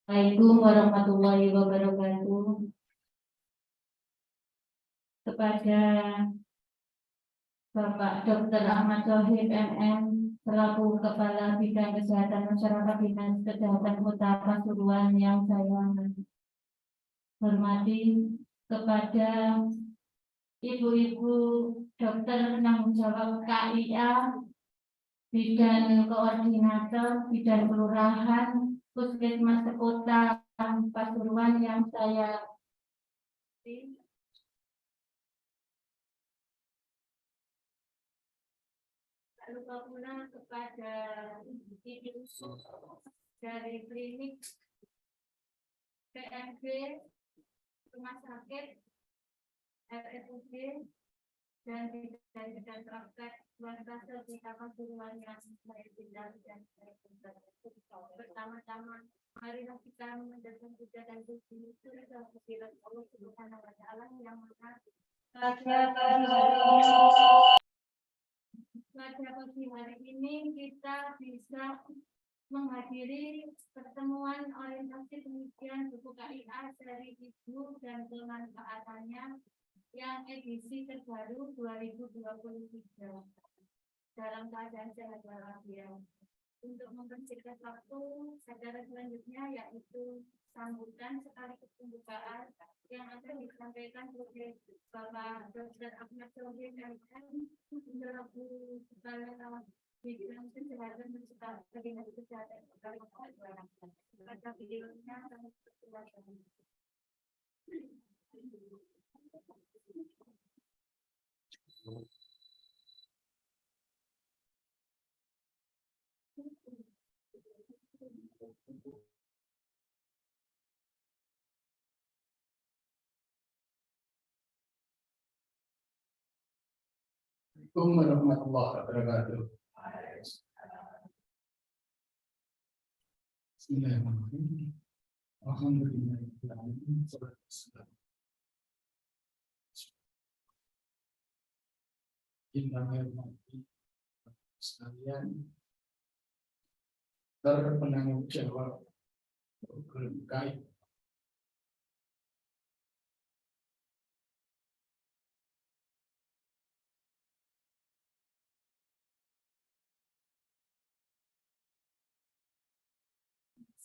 Assalamualaikum warahmatullahi wabarakatuh. Kepada Bapak Dr. Ahmad Shohib MM selaku Kepala Bidang Kesehatan Masyarakat Dinas Kesehatan Kota Pasuruan yang saya hormati, kepada Ibu-ibu dokter penanggung jawab KIA, Bidan Koordinator, Bidan Kelurahan, Puskesmas Kota Pasuruan yang saya hormati. Lupa pula kepada ibu dari klinik PMB Rumah Sakit RSUD dan dari praktek keluarga di Pasuruan yang saya tinggal dan saya tinggal. Pertama-tama marilah kita mendengarkan puja dan puji kehadirat Allah Subhanahu wa Ta'ala yang Maha pada pagi hari ini kita bisa menghadiri pertemuan orientasi penelitian buku KIA dari Ibu dan pemanfaatannya yang edisi terbaru 2023 dalam keadaan sehat walafiat. Untuk mempersingkat waktu, acara selanjutnya yaitu sambutan sekaligus pembukaan yang akan disampaikan oleh Bapak Dr. Ahmad Shohib MM selaku Kepala Bidang Kesehatan Masyarakat Dinas Kesehatan Kota Pasuruan. Pada videonya kami persilakan. Assalamualaikum warahmatullahi wabarakatuh. Bismillahirrahmanirrahim. Alhamdulillahirrahmanirrahim. Sekalian terpenanggung jawab terkait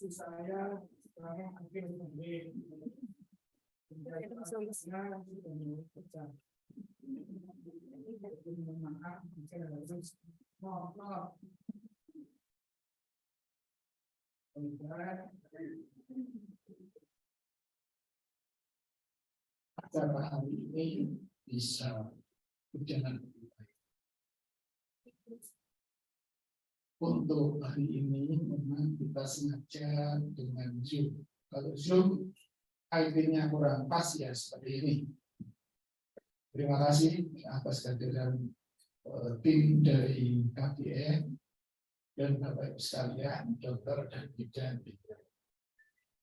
saya sekarang hampir acara hari ini bisa berjalan lebih baik. Untuk hari ini memang kita sengaja dengan Zoom. Kalau Zoom IP-nya kurang pas ya seperti ini. Terima kasih atas kehadiran tim dari KPM dan Bapak Ibu sekalian, dokter dan bidan.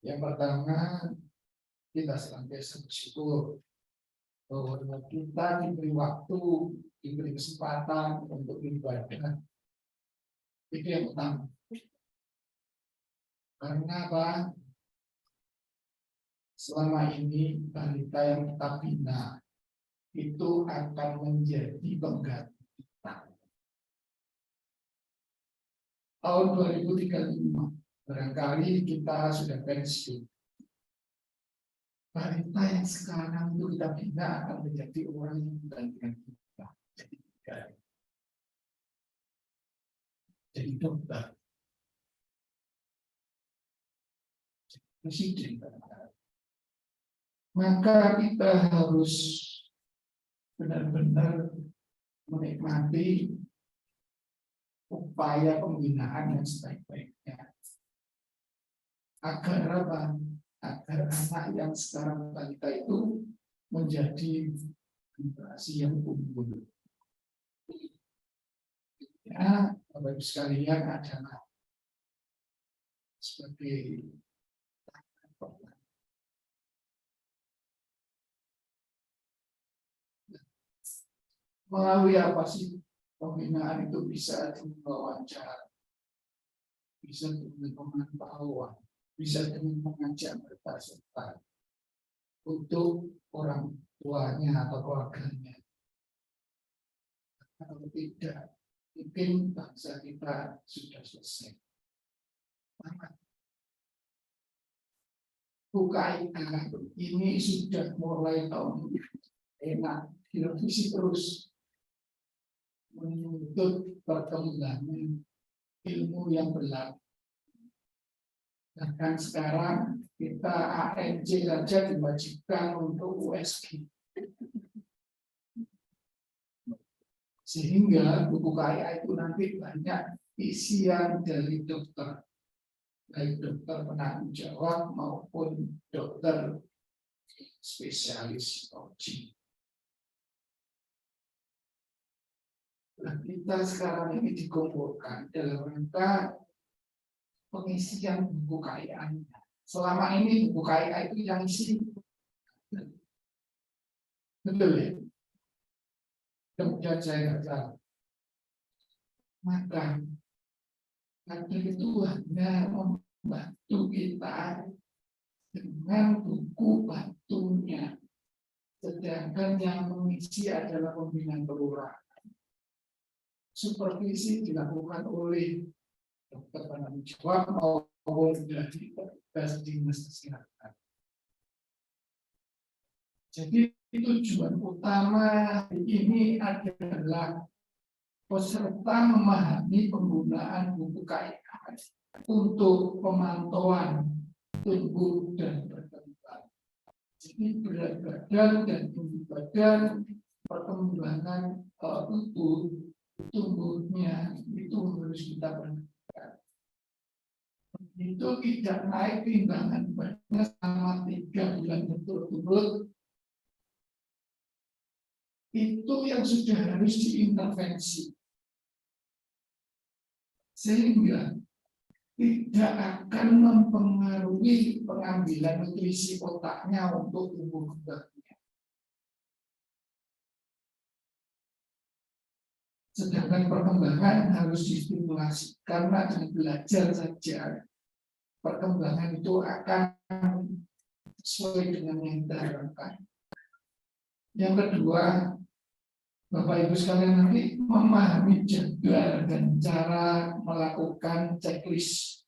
Yang pertama, kita senantiasa bersyukur bahwa kita diberi waktu, diberi kesempatan untuk beribadah. Itu yang utama. Karena apa? Selama ini balita yang kita bina itu akan menjadi pengganti kita. Tahun 2035, barangkali kita sudah pensiun. Balita yang sekarang itu kita bina akan menjadi orang yang menggantikan kita. Jadi dokter, presiden. Maka kita harus benar-benar menikmati upaya pembinaan yang sebaik-baiknya. Agar apa? Agar anak yang sekarang balita itu menjadi generasi yang unggul. Ya, Bapak Ibu sekalian adalah sebagai melalui apa sih pembinaan itu bisa dengan wawancara, bisa dengan pemantauan, bisa dengan mengajak berserta untuk orang tuanya atau keluarganya. Kalau tidak, mungkin bangsa kita sudah selesai. UKIK ini sudah mulai tahun enak direvisi terus menuntut perkembangan ilmu yang berlaku. Bahkan sekarang kita ANJ saja diwajibkan untuk USG. Sehingga buku KIA itu nanti banyak isian dari dokter, baik dokter penanggung jawab maupun dokter spesialis OG. Nah, kita sekarang ini dikumpulkan dalam rangka pengisian buku KIA. Selama ini buku KIA itu yang isi, betul ya? Kemudian saya nggak tahu. Maka itu hanya membantu kita dengan buku bantunya. Sedangkan yang mengisi adalah pembinaan kelurahan. Supervisi dilakukan oleh dokter penanggung jawab maupun dari petugas dinas kesehatan. Jadi tujuan utama ini adalah peserta memahami penggunaan buku KIA untuk pemantauan tumbuh dan berkembang. Jadi berat badan dan tumbuh badan, perkembangan tubuh tumbuhnya itu harus kita perhatikan. Itu tidak naik timbangan badannya selama 3 bulan berturut-turut. Itu yang sudah harus diintervensi. Sehingga tidak akan mempengaruhi pengambilan nutrisi otaknya untuk tumbuh kembangnya. Sedangkan perkembangan harus distimulasi karena dengan belajar saja perkembangan itu akan sesuai dengan yang kita harapkan. Yang kedua, Bapak Ibu sekalian nanti memahami jadwal dan cara melakukan checklist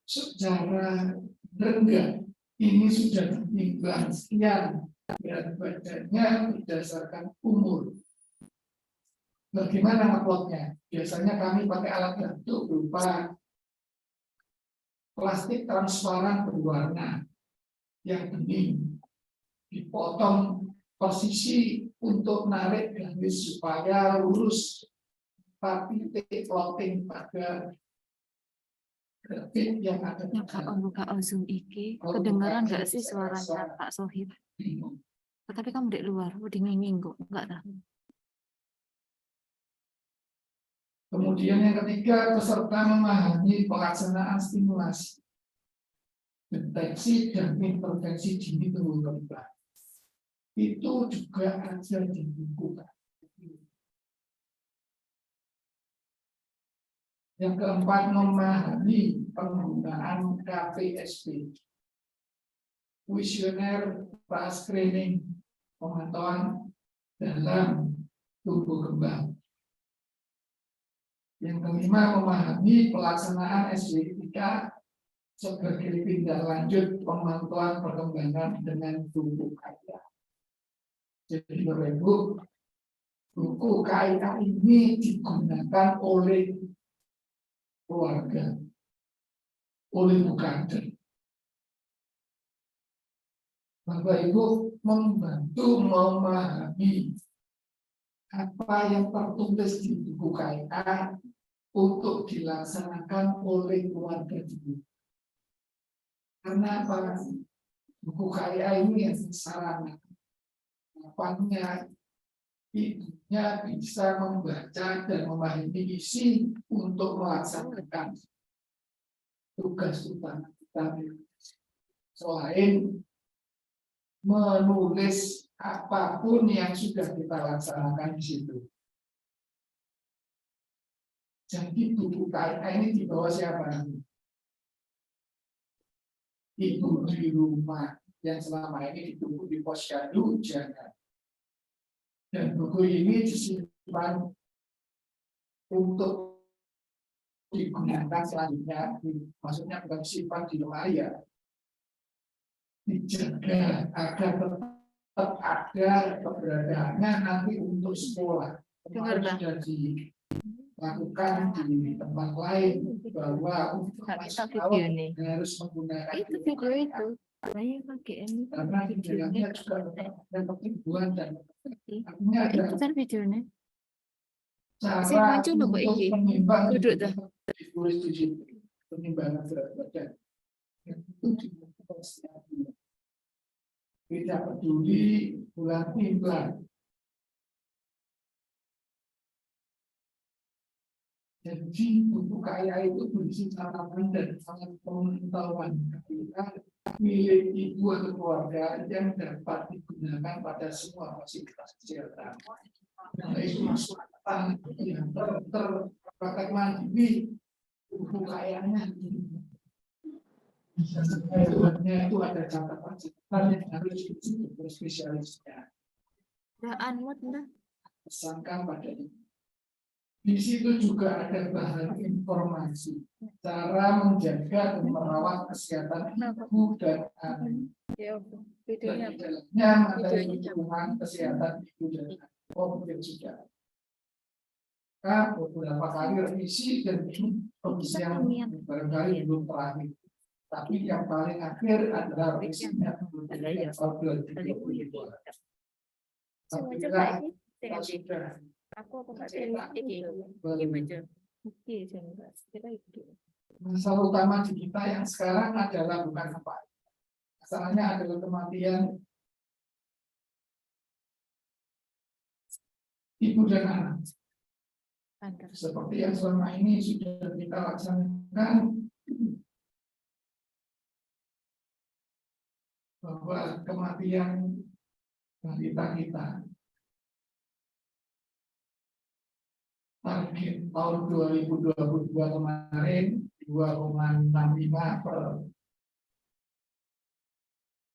secara renggang. Ini sudah ditimbang sekian berat badannya berdasarkan umur. Bagaimana uploadnya? Biasanya kami pakai alat bantu berupa plastik transparan berwarna yang bening, dipotong posisi untuk narik garis supaya lurus, tapi titik plotting pada grafik yang ada. Kak Zoom iki kedengaran nggak sih suaranya Pak Sohib? Tapi kamu di luar, udah ngingin kok, enggak tahu. Kemudian yang ketiga, peserta memahami pelaksanaan stimulasi, deteksi dan intervensi dini tumbuh kembang. Itu juga ada di buku. Yang keempat, memahami penggunaan KPSP, kuesioner pra-screening, pemantauan dalam tumbuh kembang. Yang kelima, memahami pelaksanaan SDIK sebagai tindak lanjut pemantauan perkembangan dengan tumbuh kaya. Jadi Bapak Ibu, buku KIA ini digunakan oleh keluarga, oleh kader. Bapak Ibu membantu memahami apa yang tertulis di buku KIA untuk dilaksanakan oleh keluarga juga. Karena apa? Buku KIA ini yang sarana apanya ibunya bisa membaca dan memahami isi untuk melaksanakan tugas utama kita. Selain menulis apapun yang sudah kita laksanakan di situ. Jadi buku KIA ini di bawah siapa? Ibu di rumah yang selama ini ditunggu di Posyandu jangan. Dan buku ini disimpan untuk digunakan selanjutnya, maksudnya bukan disimpan di lemari ya, dijaga agar tetap ada keberadaannya nanti untuk sekolah. Kemarin sudah dilakukan di tempat lain bahwa untuk masuk awal harus menggunakan Itu video itu. Saya pakai ini. karena di dalamnya juga ada pertumbuhan dan artinya ada Itu kan videonya. Saya cara maju loh, Mbak untuk Iki. menimbang Duduk dah. ditulis di situ penimbangan berat badan itu dilakukan setiap bulan. Tidak peduli bulan timbang. Jadi buku KIA itu berisi catatan dan sangat pengetahuan ketika milik ibu atau keluarga yang dapat digunakan pada semua fasilitas kesehatan. Nah, itu masuk yang terpraktek mandiri buku KIA-nya. Sebenarnya itu ada catatan yang harus disebut spesialisnya. Udah anmut dah. Tersangka pada itu. Di situ juga ada bahan informasi cara menjaga dan merawat kesehatan ibu dan anak. Ya, Dan videonya. di dalamnya materi lingkungan kesehatan ibu dan anak. Oh, mungkin sudah. Beberapa kali revisi dan revisi yang barangkali belum terakhir. Tapi yang paling akhir adalah revisinya tahun 2022. Alhamdulillah, kita sudah Aku apa nggak ini? Oke, saya kira itu. masalah utama di kita yang sekarang adalah bukan apa. Masalahnya adalah kematian ibu dan anak. Antar. Seperti yang selama ini sudah kita laksanakan, bahwa kematian balita kita target tahun 2022 kemarin 2,65 per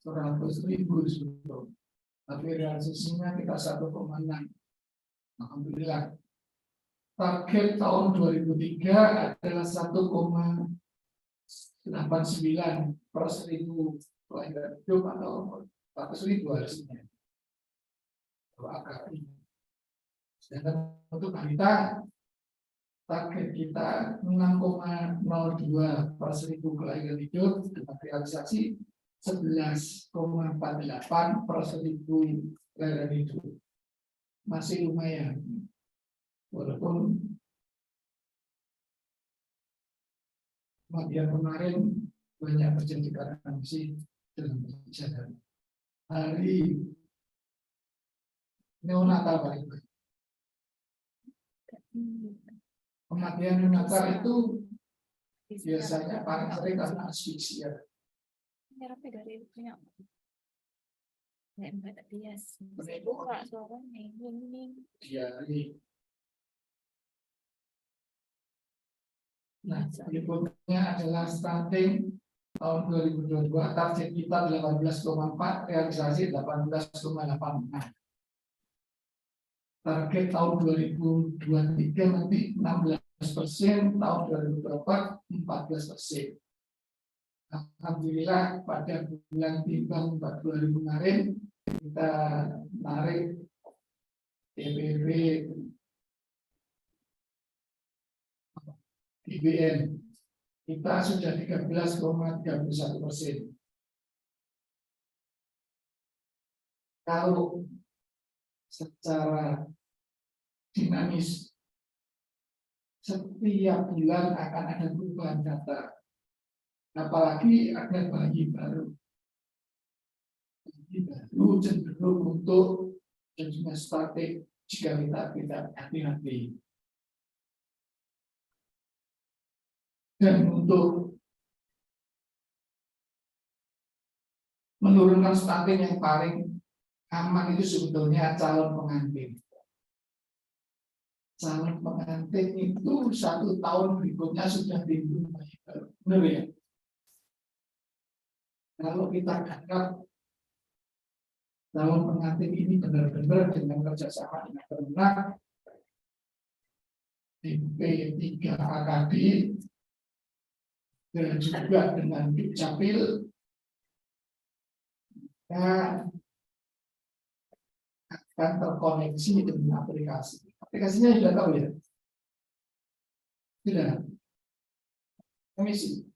100.000 sebetulnya. Tapi realisasinya kita 1,6. Alhamdulillah. Target tahun 2003 adalah 1,89 per 1.000 kelahiran hidup atau 100.000 harusnya. Sedangkan untuk balita target kita 6,02 per 1.000 kelahiran hidup dengan realisasi 11,48 per 1.000 kelahiran hidup. Masih lumayan. Walaupun kematian kemarin banyak terjadi karena masih dalam perjalanan. Hari neonatal paling banyak. Kematian neonatal itu biasanya paling sering karena asfiksia. Terapi dari punya enggak bias. Penipuan. Kak suaranya ini. Diare. Nah, berikutnya adalah stunting tahun 2022, target kita 18,4, realisasi 18,86. Target tahun 2023 nanti 16%, tahun 2024 14%. Alhamdulillah pada bulan timbang 40.000 kemarin kita narik TPP IBM kita sudah 13,31%. Kalau secara dinamis setiap bulan akan ada perubahan data, apalagi ada bayi baru cenderung untuk jadinya statik jika kita tidak hati-hati. Dan untuk menurunkan stunting yang paling aman itu sebetulnya calon pengantin. Calon pengantin itu 1 tahun berikutnya sudah timbul bayi baru. Benar ya? Kalau kita anggap calon pengantin ini benar-benar dengan kerjasama dengan ternak, P3AKD, dan juga dengan Dukcapil, akan terkoneksi dengan aplikasi. Aplikasinya sudah tahu ya? Sudah. Komisi.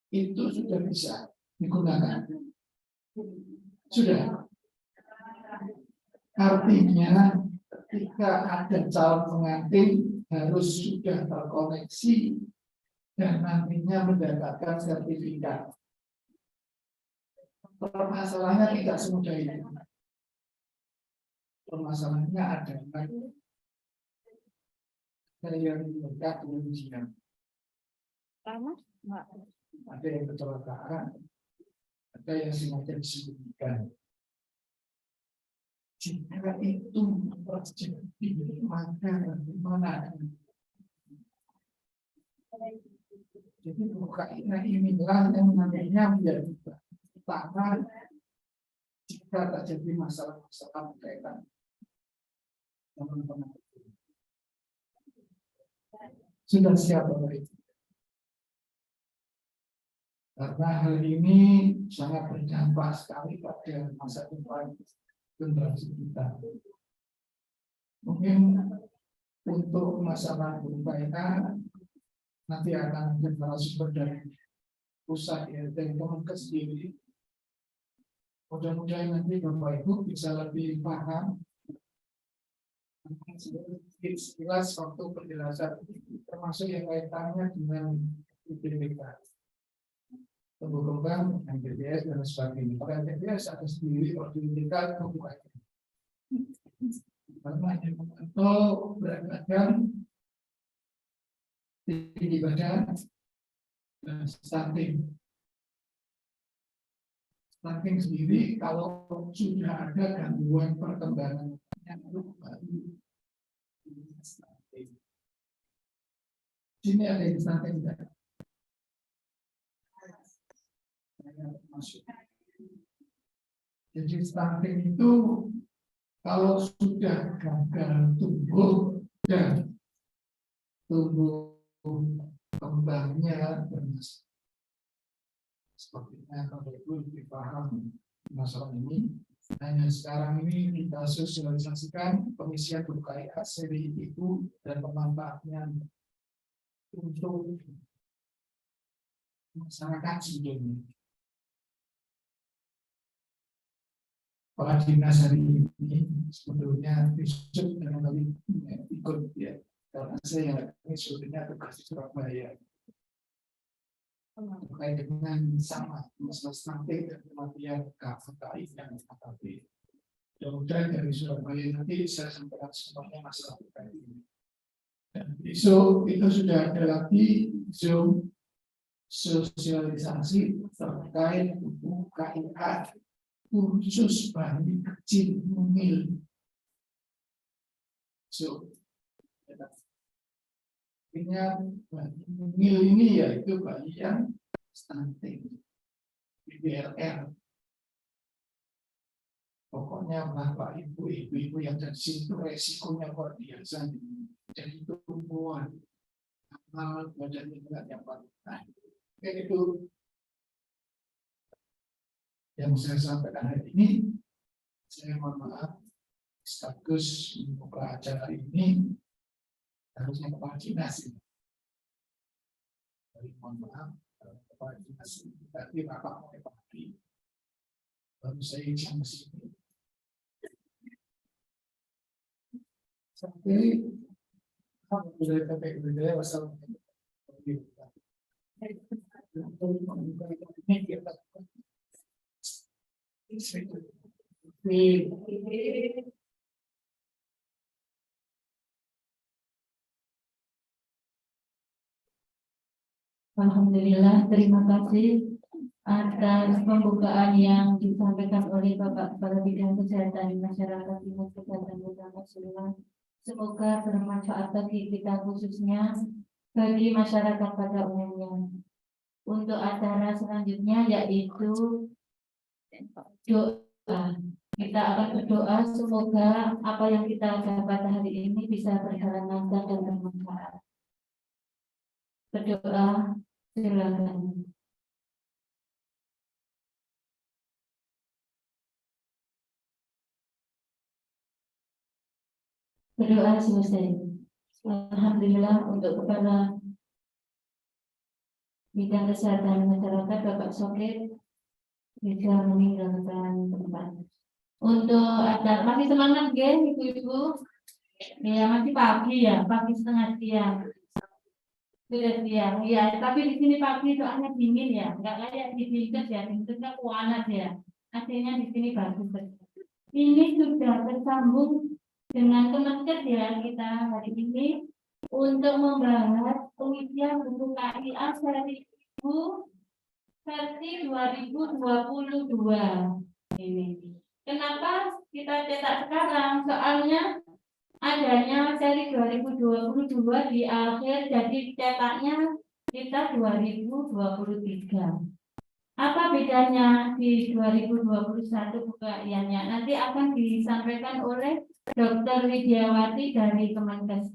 Itu sudah bisa digunakan. Sudah. Artinya ketika ada calon pengantin harus sudah terkoneksi dan nantinya mendapatkan sertifikat. Permasalahannya tidak semudah itu. Permasalahannya adalah yang mereka ujian. Ada yang kecelakaan, ada yang sengaja disembunyikan. Jika itu terjadi, maka bagaimana? Jadi bukan inilah yang namanya menjadi utama jika terjadi masalah-masalah berkaitan teman-teman. Sudah siap itu. Karena hal ini sangat berdampak sekali pada masa depan generasi kita. Mungkin untuk masalah berupa nanti akan narasumber dari pusat ya, dari Kemenkes sendiri. Mudah-mudahan nanti Bapak Ibu bisa lebih paham. Jelas waktu penjelasan termasuk yang kaitannya dengan IPPK, tumbuh kembang, MBBS dan sebagainya. Pada MBBS ada sendiri IPPK membuka. Karena yang memantau berat badan, tinggi badan, dan stunting. Stunting sendiri kalau sudah ada gangguan perkembangan yang baru. Sini ada yang stunting tidak? Jadi stunting itu kalau sudah gagal tumbuh dan tumbuh kembangnya bermasalah. Sepertinya kalau itu lebih paham masalah ini. Hanya sekarang ini kita sosialisasikan pengisian UKIA seri itu dan pemanfaatnya untuk masyarakat sebelumnya. Kepala dinas hari ini sebetulnya besok dan kali ikut ya, karena saya ini sebetulnya tugas di Surabaya terkait dengan sama masalah stunting dan kematian KKI dan KKB. Mudah-mudahan dari Surabaya nanti saya sampaikan semuanya masalah terkait ini. Dan besok itu sudah ada lagi Zoom sosialisasi terkait buku KIA khusus bayi kecil mungil. So, ingat bayi mungil ini yaitu bayi yang stunting, BBLR. Pokoknya bapak ibu-ibu yang dari situ resikonya luar biasa. Jadi tumbuhan amal badan berat yang paling baik. Itu yang saya sampaikan hari ini. Saya mohon maaf sekaligus membuka acara ini harusnya vaksinasi. Jadi mohon maaf vaksinasi. Tapi bapak mau pagi baru saya izin sini. Sampai dari KPU budaya wassalamualaikum. Alhamdulillah, terima kasih atas pembukaan yang disampaikan oleh Bapak Kepala Bidang Kesehatan Masyarakat Dinas Kesehatan Kota Pasuruan. Semoga bermanfaat bagi kita khususnya bagi masyarakat pada umumnya. Untuk acara selanjutnya yaitu doa. Kita akan berdoa semoga apa yang kita dapat hari ini bisa berjalan lancar dan bermanfaat. Berdoa, silakan. Berdoa selesai. Alhamdulillah untuk Kepala Bidang Kesehatan Masyarakat Bapak Sokir bisa meninggalkan tempat. Untuk acara masih semangat ya ibu-ibu. Ya masih pagi ya, pagi setengah siang. Sudah siang, ya. Tapi di sini pagi soalnya dingin ya, nggak kayak di Binkes ya, Binkesnya panas ya. Hasilnya di sini bagus. Ini sudah tersambung dengan Kemenkes ya kita hari ini untuk membahas pengisian buku KIA seri ibu versi 2022 ini. Kenapa kita cetak sekarang? Soalnya adanya seri 2022 di akhir, jadi cetaknya kita 2023. Apa bedanya di 2021 bukaannya? Nanti akan disampaikan oleh Dr. Widiawati dari Kemenkes.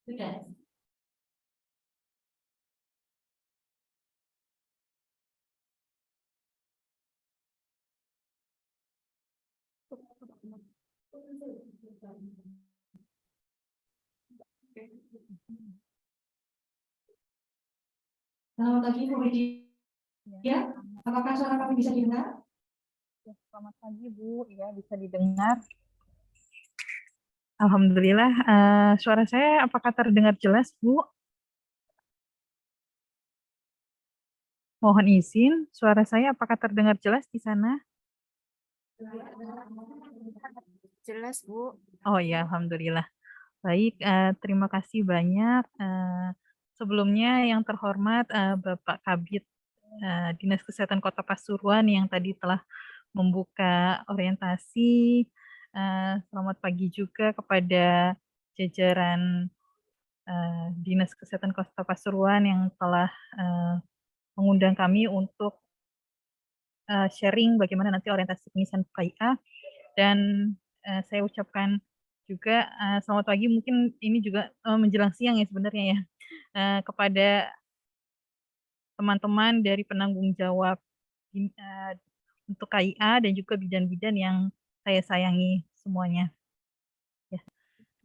Sudah. Selamat pagi Bu Widi. Ya, apakah suara kami bisa didengar? Ya, selamat pagi Bu, ya bisa didengar. Alhamdulillah, suara saya apakah terdengar jelas Bu? Mohon izin, suara saya apakah terdengar jelas di sana? Jelas, Bu. Oh ya, Alhamdulillah. Baik, terima kasih banyak. Sebelumnya yang terhormat Bapak Kabid Dinas Kesehatan Kota Pasuruan yang tadi telah membuka orientasi. Selamat pagi juga kepada jajaran Dinas Kesehatan Kota Pasuruan yang telah mengundang kami untuk sharing bagaimana nanti orientasi pengisian KIA. Dan saya ucapkan juga selamat pagi, mungkin ini juga menjelang siang ya sebenarnya ya, kepada teman-teman dari penanggung jawab untuk KIA dan juga bidan-bidan yang saya sayangi semuanya. Ya.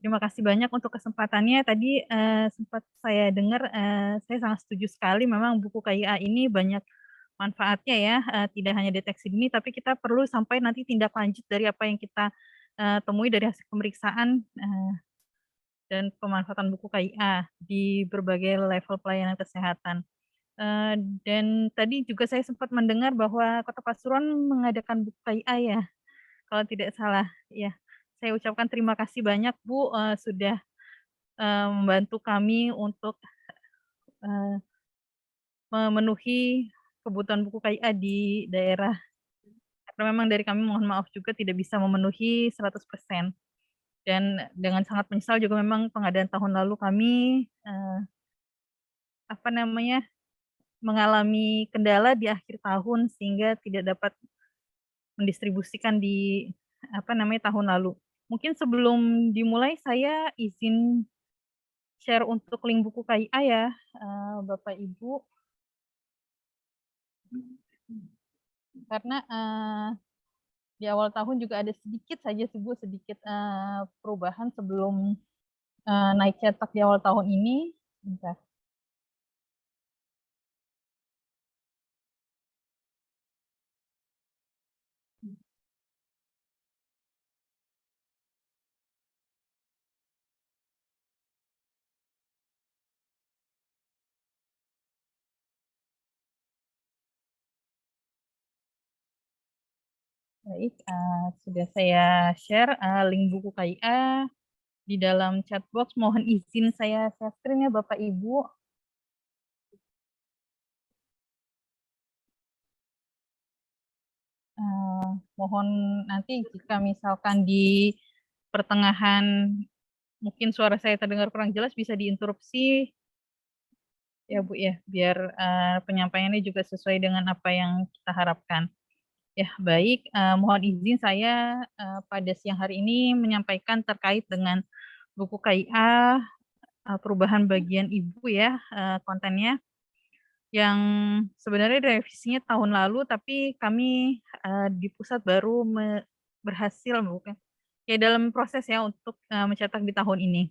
Terima kasih banyak untuk kesempatannya. Tadi sempat saya dengar, saya sangat setuju sekali. Memang buku KIA ini banyak manfaatnya ya, tidak hanya deteksi dini, tapi kita perlu sampai nanti tindak lanjut dari apa yang kita temui dari hasil pemeriksaan dan pemanfaatan buku KIA di berbagai level pelayanan kesehatan. Dan tadi juga saya sempat mendengar bahwa Kota Pasuruan mengadakan buku KIA ya, kalau tidak salah. Ya, saya ucapkan terima kasih banyak Bu, sudah, membantu kami untuk, eee, memenuhi kebutuhan buku KIA di daerah. Karena memang dari kami mohon maaf juga tidak bisa memenuhi 100%. Dan dengan sangat menyesal juga memang pengadaan tahun lalu kami, apa namanya, mengalami kendala di akhir tahun sehingga tidak dapat mendistribusikan di, apa namanya, tahun lalu. Mungkin sebelum dimulai saya izin share untuk link buku KIA ya, Bapak Ibu, karena, di awal tahun juga ada sedikit saja sedikit, perubahan sebelum, naik cetak di awal tahun ini. Sebentar. Baik, sudah saya share, link buku KIA di dalam chat box. Mohon izin saya share screen ya Bapak Ibu. Mohon nanti jika misalkan di pertengahan mungkin suara saya terdengar kurang jelas bisa diinterupsi ya Bu ya, biar, penyampaiannya juga sesuai dengan apa yang kita harapkan. Ya baik, mohon izin saya, pada siang hari ini menyampaikan terkait dengan buku KIA, perubahan bagian Ibu ya, kontennya. Yang sebenarnya revisinya tahun lalu, tapi kami, di pusat baru berhasil bukan, ya dalam proses ya untuk, mencetak di tahun ini.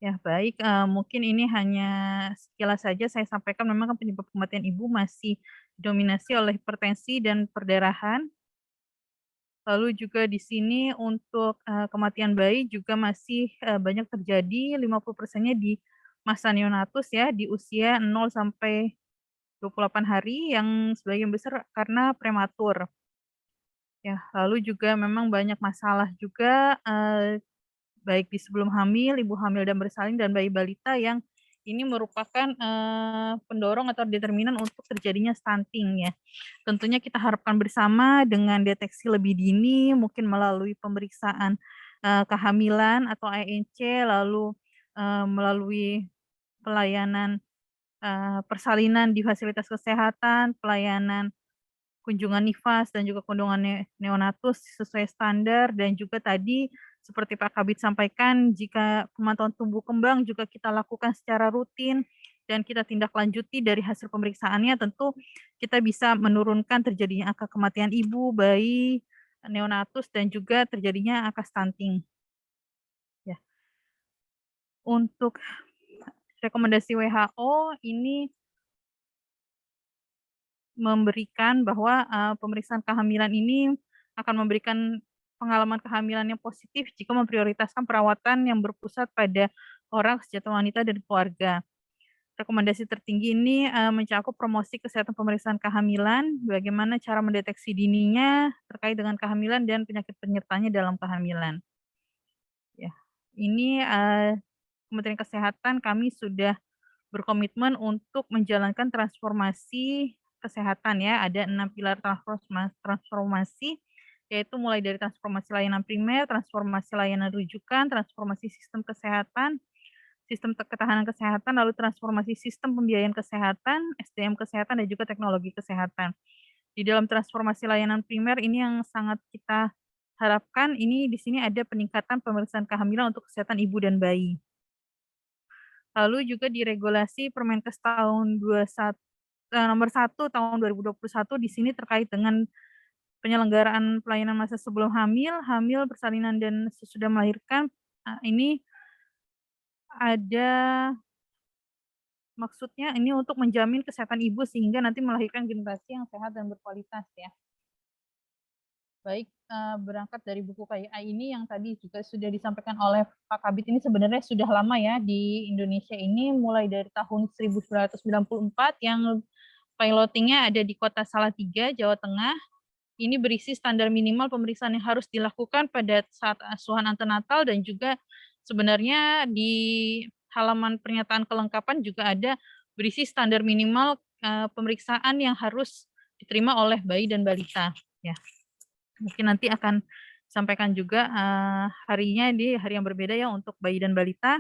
Ya baik, mungkin ini hanya sekilas saja saya sampaikan memang kan penyebab kematian ibu masih didominasi oleh hipertensi dan perdarahan. Lalu juga di sini untuk, kematian bayi juga masih, banyak terjadi 50%-nya di masa neonatus ya, di usia 0 sampai 28 hari yang sebagian besar karena prematur. Ya, lalu juga memang banyak masalah juga, baik di sebelum hamil, ibu hamil dan bersalin, dan bayi balita yang ini merupakan, pendorong atau determinan untuk terjadinya stunting ya. Tentunya kita harapkan bersama dengan deteksi lebih dini, mungkin melalui pemeriksaan, kehamilan atau ANC, lalu, melalui pelayanan, persalinan di fasilitas kesehatan, pelayanan kunjungan nifas dan juga kunjungan neonatus sesuai standar, dan juga tadi seperti Pak Kabid sampaikan, jika pemantauan tumbuh kembang juga kita lakukan secara rutin dan kita tindak lanjuti dari hasil pemeriksaannya, tentu kita bisa menurunkan terjadinya angka kematian ibu, bayi, neonatus, dan juga terjadinya angka stunting. Ya. Untuk rekomendasi WHO ini memberikan bahwa, pemeriksaan kehamilan ini akan memberikan pengalaman kehamilan yang positif jika memprioritaskan perawatan yang berpusat pada orang, kesehatan wanita, dan keluarga. Rekomendasi tertinggi ini, mencakup promosi kesehatan pemeriksaan kehamilan, bagaimana cara mendeteksi dininya terkait dengan kehamilan dan penyakit penyertanya dalam kehamilan. Ya, ini, Kementerian Kesehatan kami sudah berkomitmen untuk menjalankan transformasi kesehatan ya, ada 6 pilar transformasi, yaitu mulai dari transformasi layanan primer, transformasi layanan rujukan, transformasi sistem kesehatan, sistem ketahanan kesehatan, lalu transformasi sistem pembiayaan kesehatan, SDM kesehatan, dan juga teknologi kesehatan. Di dalam transformasi layanan primer ini yang sangat kita harapkan, ini di sini ada peningkatan pemeriksaan kehamilan untuk kesehatan ibu dan bayi. Lalu juga di regulasi Permenkes tahun nomor 1 tahun 2021 di sini terkait dengan penyelenggaraan pelayanan masa sebelum hamil, persalinan, dan sesudah melahirkan. Ini ada maksudnya ini untuk menjamin kesehatan ibu sehingga nanti melahirkan generasi yang sehat dan berkualitas ya. Baik, berangkat dari buku KIA ini yang tadi juga sudah disampaikan oleh Pak Kabit, ini sebenarnya sudah lama ya di Indonesia ini, mulai dari tahun 1994 yang pilotingnya ada di Kota Salatiga, Jawa Tengah. Ini berisi standar minimal pemeriksaan yang harus dilakukan pada saat asuhan antenatal, dan juga sebenarnya di halaman pernyataan kelengkapan juga ada berisi standar minimal pemeriksaan yang harus diterima oleh bayi dan balita. Ya, mungkin nanti akan sampaikan juga harinya di hari yang berbeda ya untuk bayi dan balita,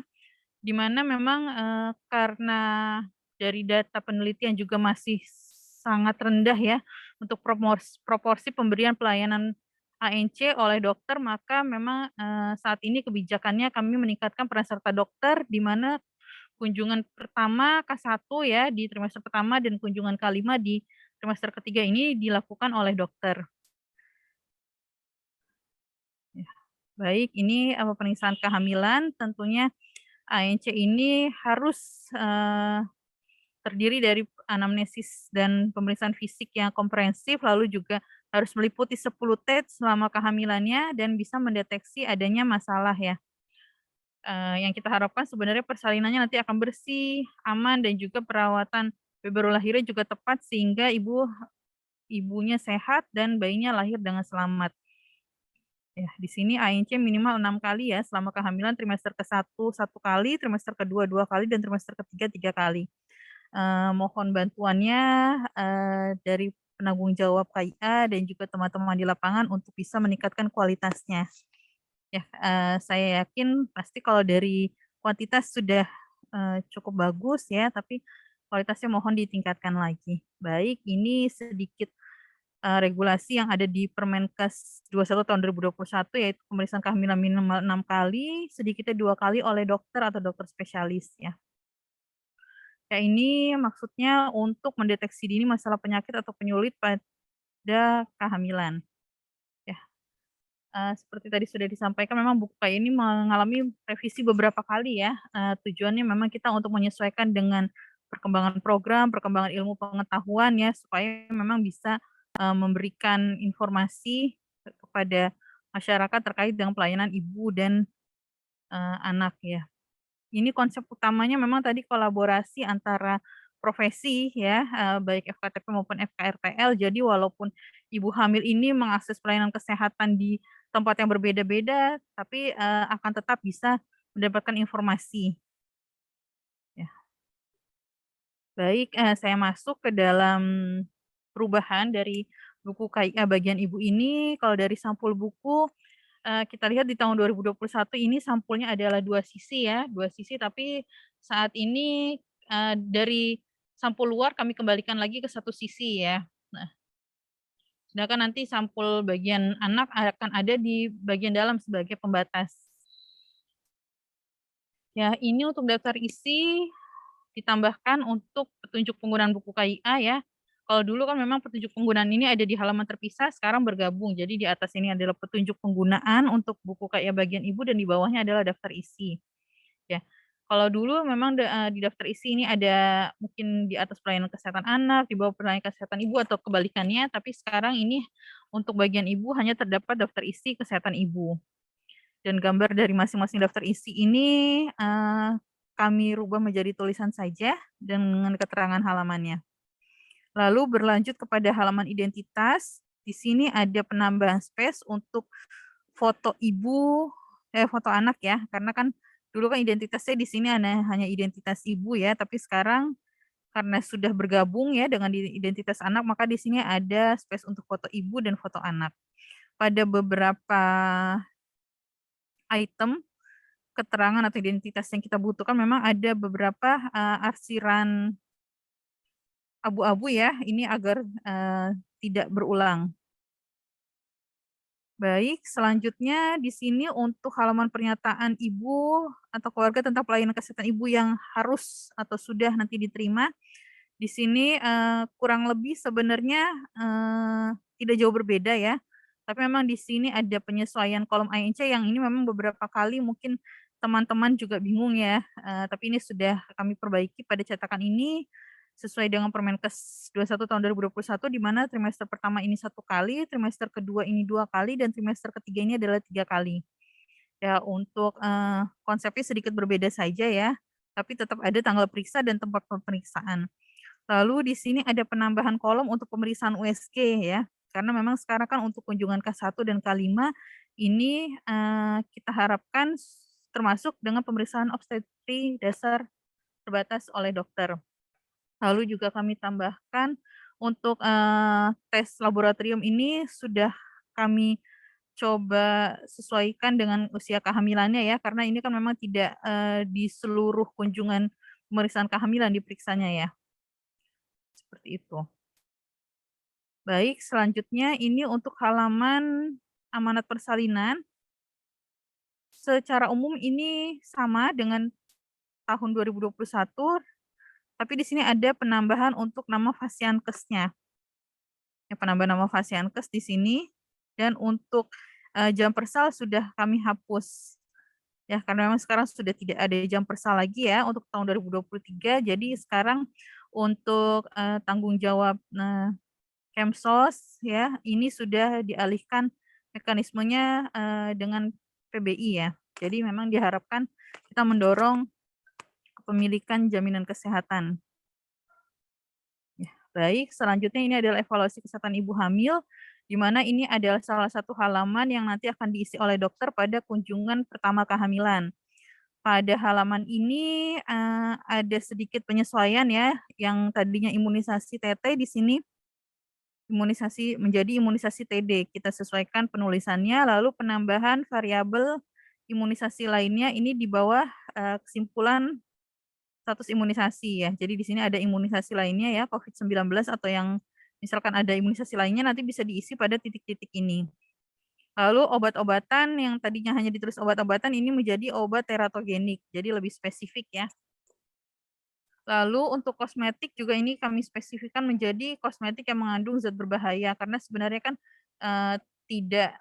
di mana memang karena dari data penelitian juga masih sangat rendah ya untuk proporsi pemberian pelayanan ANC oleh dokter, maka memang saat ini kebijakannya kami meningkatkan peran serta dokter, di mana kunjungan pertama K1 ya di trimester pertama dan kunjungan K5 di trimester ketiga ini dilakukan oleh dokter. Ya, baik, ini pemeriksaan kehamilan. Tentunya ANC ini harus terdiri dari anamnesis dan pemeriksaan fisik yang komprehensif, lalu juga harus meliputi 10 tes selama kehamilannya dan bisa mendeteksi adanya masalah ya. Yang kita harapkan sebenarnya persalinannya nanti akan bersih, aman, dan juga perawatan bayi baru lahirnya juga tepat sehingga ibunya sehat dan bayinya lahir dengan selamat. Ya, di sini ANC minimal 6 kali ya selama kehamilan, trimester ke-1 1 kali, trimester ke-2 2 kali, dan trimester ke-3 3 kali. Mohon bantuannya dari penanggung jawab KIA dan juga teman-teman di lapangan untuk bisa meningkatkan kualitasnya. Ya, saya yakin pasti kalau dari kuantitas sudah cukup bagus ya, tapi kualitasnya mohon ditingkatkan lagi. Baik, ini sedikit regulasi yang ada di Permenkes 21 tahun 2021, yaitu pemeriksaan kehamilan minimal 6 kali, sedikitnya 2 kali oleh dokter atau dokter spesialis ya. Ya, ini maksudnya untuk mendeteksi dini masalah penyakit atau penyulit pada kehamilan. Ya, seperti tadi sudah disampaikan, memang buku KIA ini mengalami revisi beberapa kali ya. Tujuannya memang kita untuk menyesuaikan dengan perkembangan program, perkembangan ilmu pengetahuan ya, supaya memang bisa memberikan informasi kepada masyarakat terkait dengan pelayanan ibu dan anak ya. Ini konsep utamanya memang tadi kolaborasi antara profesi ya, baik FKTP maupun FKRTL. Jadi walaupun ibu hamil ini mengakses pelayanan kesehatan di tempat yang berbeda-beda, tapi akan tetap bisa mendapatkan informasi. Ya. Baik, saya masuk ke dalam perubahan dari buku KIA bagian ibu ini. Kalau dari sampul buku, kita lihat di tahun 2021 ini sampulnya adalah 2 sisi ya, 2 sisi, tapi saat ini, dari sampul luar kami kembalikan lagi ke 1 sisi ya. Nah, sedangkan nanti sampul bagian anak akan ada di bagian dalam sebagai pembatas. Ya, ini untuk daftar isi ditambahkan untuk petunjuk penggunaan buku KIA ya. Kalau dulu kan memang petunjuk penggunaan ini ada di halaman terpisah, sekarang bergabung. Jadi di atas ini adalah petunjuk penggunaan untuk buku KIA bagian ibu, dan di bawahnya adalah daftar isi. Ya. Kalau dulu memang di daftar isi ini ada mungkin di atas pelayanan kesehatan anak, di bawah pelayanan kesehatan ibu atau kebalikannya, tapi sekarang ini untuk bagian ibu hanya terdapat daftar isi kesehatan ibu. Dan gambar dari masing-masing daftar isi ini kami rubah menjadi tulisan saja dengan keterangan halamannya. Lalu berlanjut kepada halaman identitas. Di sini ada penambahan space untuk foto ibu, foto anak ya, karena kan dulu kan identitasnya di sini hanya identitas ibu ya, tapi sekarang karena sudah bergabung ya dengan identitas anak, maka di sini ada space untuk foto ibu dan foto anak. Pada beberapa item keterangan atau identitas yang kita butuhkan memang ada beberapa arsiran abu-abu ya, ini agar tidak berulang. Baik, selanjutnya di sini untuk halaman pernyataan ibu atau keluarga tentang pelayanan kesehatan ibu yang harus atau sudah nanti diterima. Di sini kurang lebih sebenarnya tidak jauh berbeda ya. Tapi memang di sini ada penyesuaian kolom ANC yang ini memang beberapa kali mungkin teman-teman juga bingung ya. Tapi ini sudah kami perbaiki pada cetakan ini. sesuai dengan Permenkes 21 tahun 2021, di mana trimester pertama ini 1 kali, trimester kedua ini 2 kali, dan trimester ketiga ini adalah 3 kali. Ya, untuk konsepnya sedikit berbeda saja ya, tapi tetap ada tanggal periksa dan tempat pemeriksaan. Lalu di sini ada penambahan kolom untuk pemeriksaan USG ya, karena memang sekarang kan untuk kunjungan K1 dan K5 ini kita harapkan termasuk dengan pemeriksaan obstetri dasar terbatas oleh dokter. Lalu juga kami tambahkan untuk tes laboratorium ini sudah kami coba sesuaikan dengan usia kehamilannya ya, karena ini kan memang tidak di seluruh kunjungan pemeriksaan kehamilan diperiksanya ya. Seperti itu. Baik, selanjutnya ini untuk halaman amanat persalinan. Secara umum ini sama dengan tahun 2021, tapi di sini ada penambahan untuk nama fasiankesnya. Ya, penambahan nama fasiankes di sini, dan untuk jam persal sudah kami hapus. Ya, karena memang sekarang sudah tidak ada jam persal lagi ya untuk tahun 2023. Jadi sekarang untuk tanggung jawab Kemsos ya, ini sudah dialihkan mekanismenya dengan PBI ya. Jadi memang diharapkan kita mendorong kepemilikan jaminan kesehatan. Ya, baik, selanjutnya ini adalah evaluasi kesehatan ibu hamil, di mana ini adalah salah satu halaman yang nanti akan diisi oleh dokter pada kunjungan pertama kehamilan. Pada halaman ini ada sedikit penyesuaian ya, yang tadinya imunisasi TT di sini imunisasi menjadi imunisasi TD. Kita sesuaikan penulisannya, lalu penambahan variabel imunisasi lainnya ini di bawah kesimpulan status imunisasi ya. Jadi di sini ada imunisasi lainnya ya, COVID-19 atau yang misalkan ada imunisasi lainnya nanti bisa diisi pada titik-titik ini. Lalu obat-obatan yang tadinya hanya ditulis obat-obatan ini menjadi obat teratogenik, jadi lebih spesifik ya. Lalu untuk kosmetik juga ini kami spesifikkan menjadi kosmetik yang mengandung zat berbahaya, karena sebenarnya kan tidak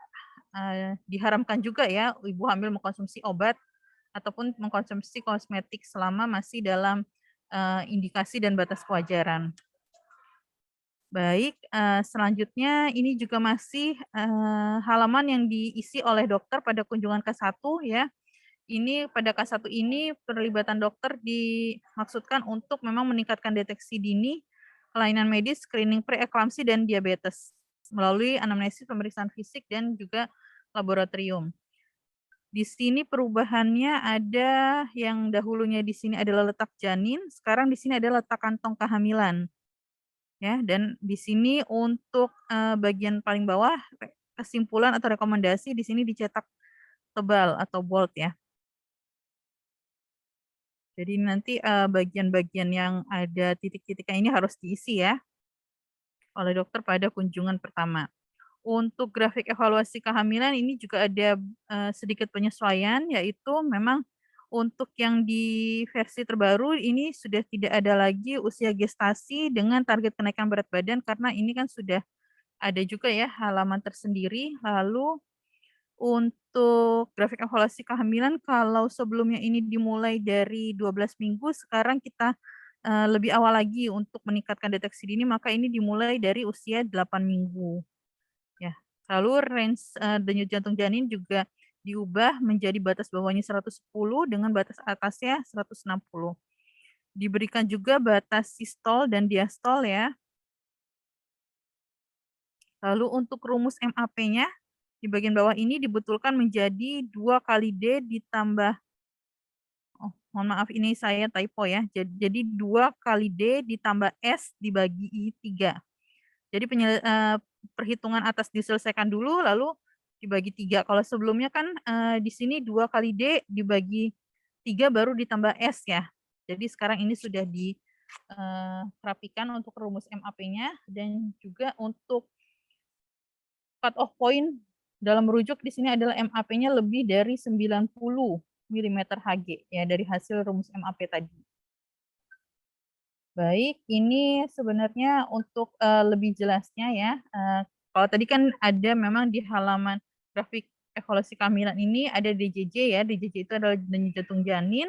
diharamkan juga ya ibu hamil mengkonsumsi obat ataupun mengkonsumsi kosmetik selama masih dalam indikasi dan batas kewajaran. Baik, selanjutnya ini juga masih halaman yang diisi oleh dokter pada kunjungan K1 ya. Ini pada K1 ini perlibatan dokter dimaksudkan untuk memang meningkatkan deteksi dini, kelainan medis, screening preeklamsi dan diabetes melalui anamnesis, pemeriksaan fisik dan juga laboratorium. Di sini perubahannya ada yang dahulunya di sini adalah letak janin, sekarang di sini ada letak kantong kehamilan. Ya, dan di sini untuk bagian paling bawah kesimpulan atau rekomendasi di sini dicetak tebal atau bold ya. Jadi nanti bagian-bagian yang ada titik-titiknya ini harus diisi ya oleh dokter pada kunjungan pertama. Untuk grafik evaluasi kehamilan ini juga ada sedikit penyesuaian, yaitu memang untuk yang di versi terbaru ini sudah tidak ada lagi usia gestasi dengan target kenaikan berat badan, karena ini kan sudah ada juga ya halaman tersendiri. Lalu untuk grafik evaluasi kehamilan, kalau sebelumnya ini dimulai dari 12 minggu, sekarang kita lebih awal lagi untuk meningkatkan deteksi dini, maka ini dimulai dari usia 8 minggu. Ya. Lalu range denyut jantung janin juga diubah menjadi batas bawahnya 110 dengan batas atasnya 160. Diberikan juga batas sistol dan diastol ya. Lalu untuk rumus MAP-nya di bagian bawah ini dibetulkan menjadi 2 kali D ditambah, oh mohon maaf ini saya typo ya, jadi 2 kali D ditambah S dibagi 3. Jadi perhitungan atas diselesaikan dulu lalu dibagi 3. Kalau sebelumnya kan di sini 2 kali D dibagi 3 baru ditambah S ya. Jadi sekarang ini sudah dirapikan untuk rumus MAP-nya, dan juga untuk cut off point dalam merujuk di sini adalah MAP-nya lebih dari 90 mm Hg ya dari hasil rumus MAP tadi. Baik, ini sebenarnya untuk lebih jelasnya ya. Kalau tadi kan ada memang di halaman grafik evaluasi kehamilan ini ada DJJ ya. DJJ itu adalah denyut jantung janin.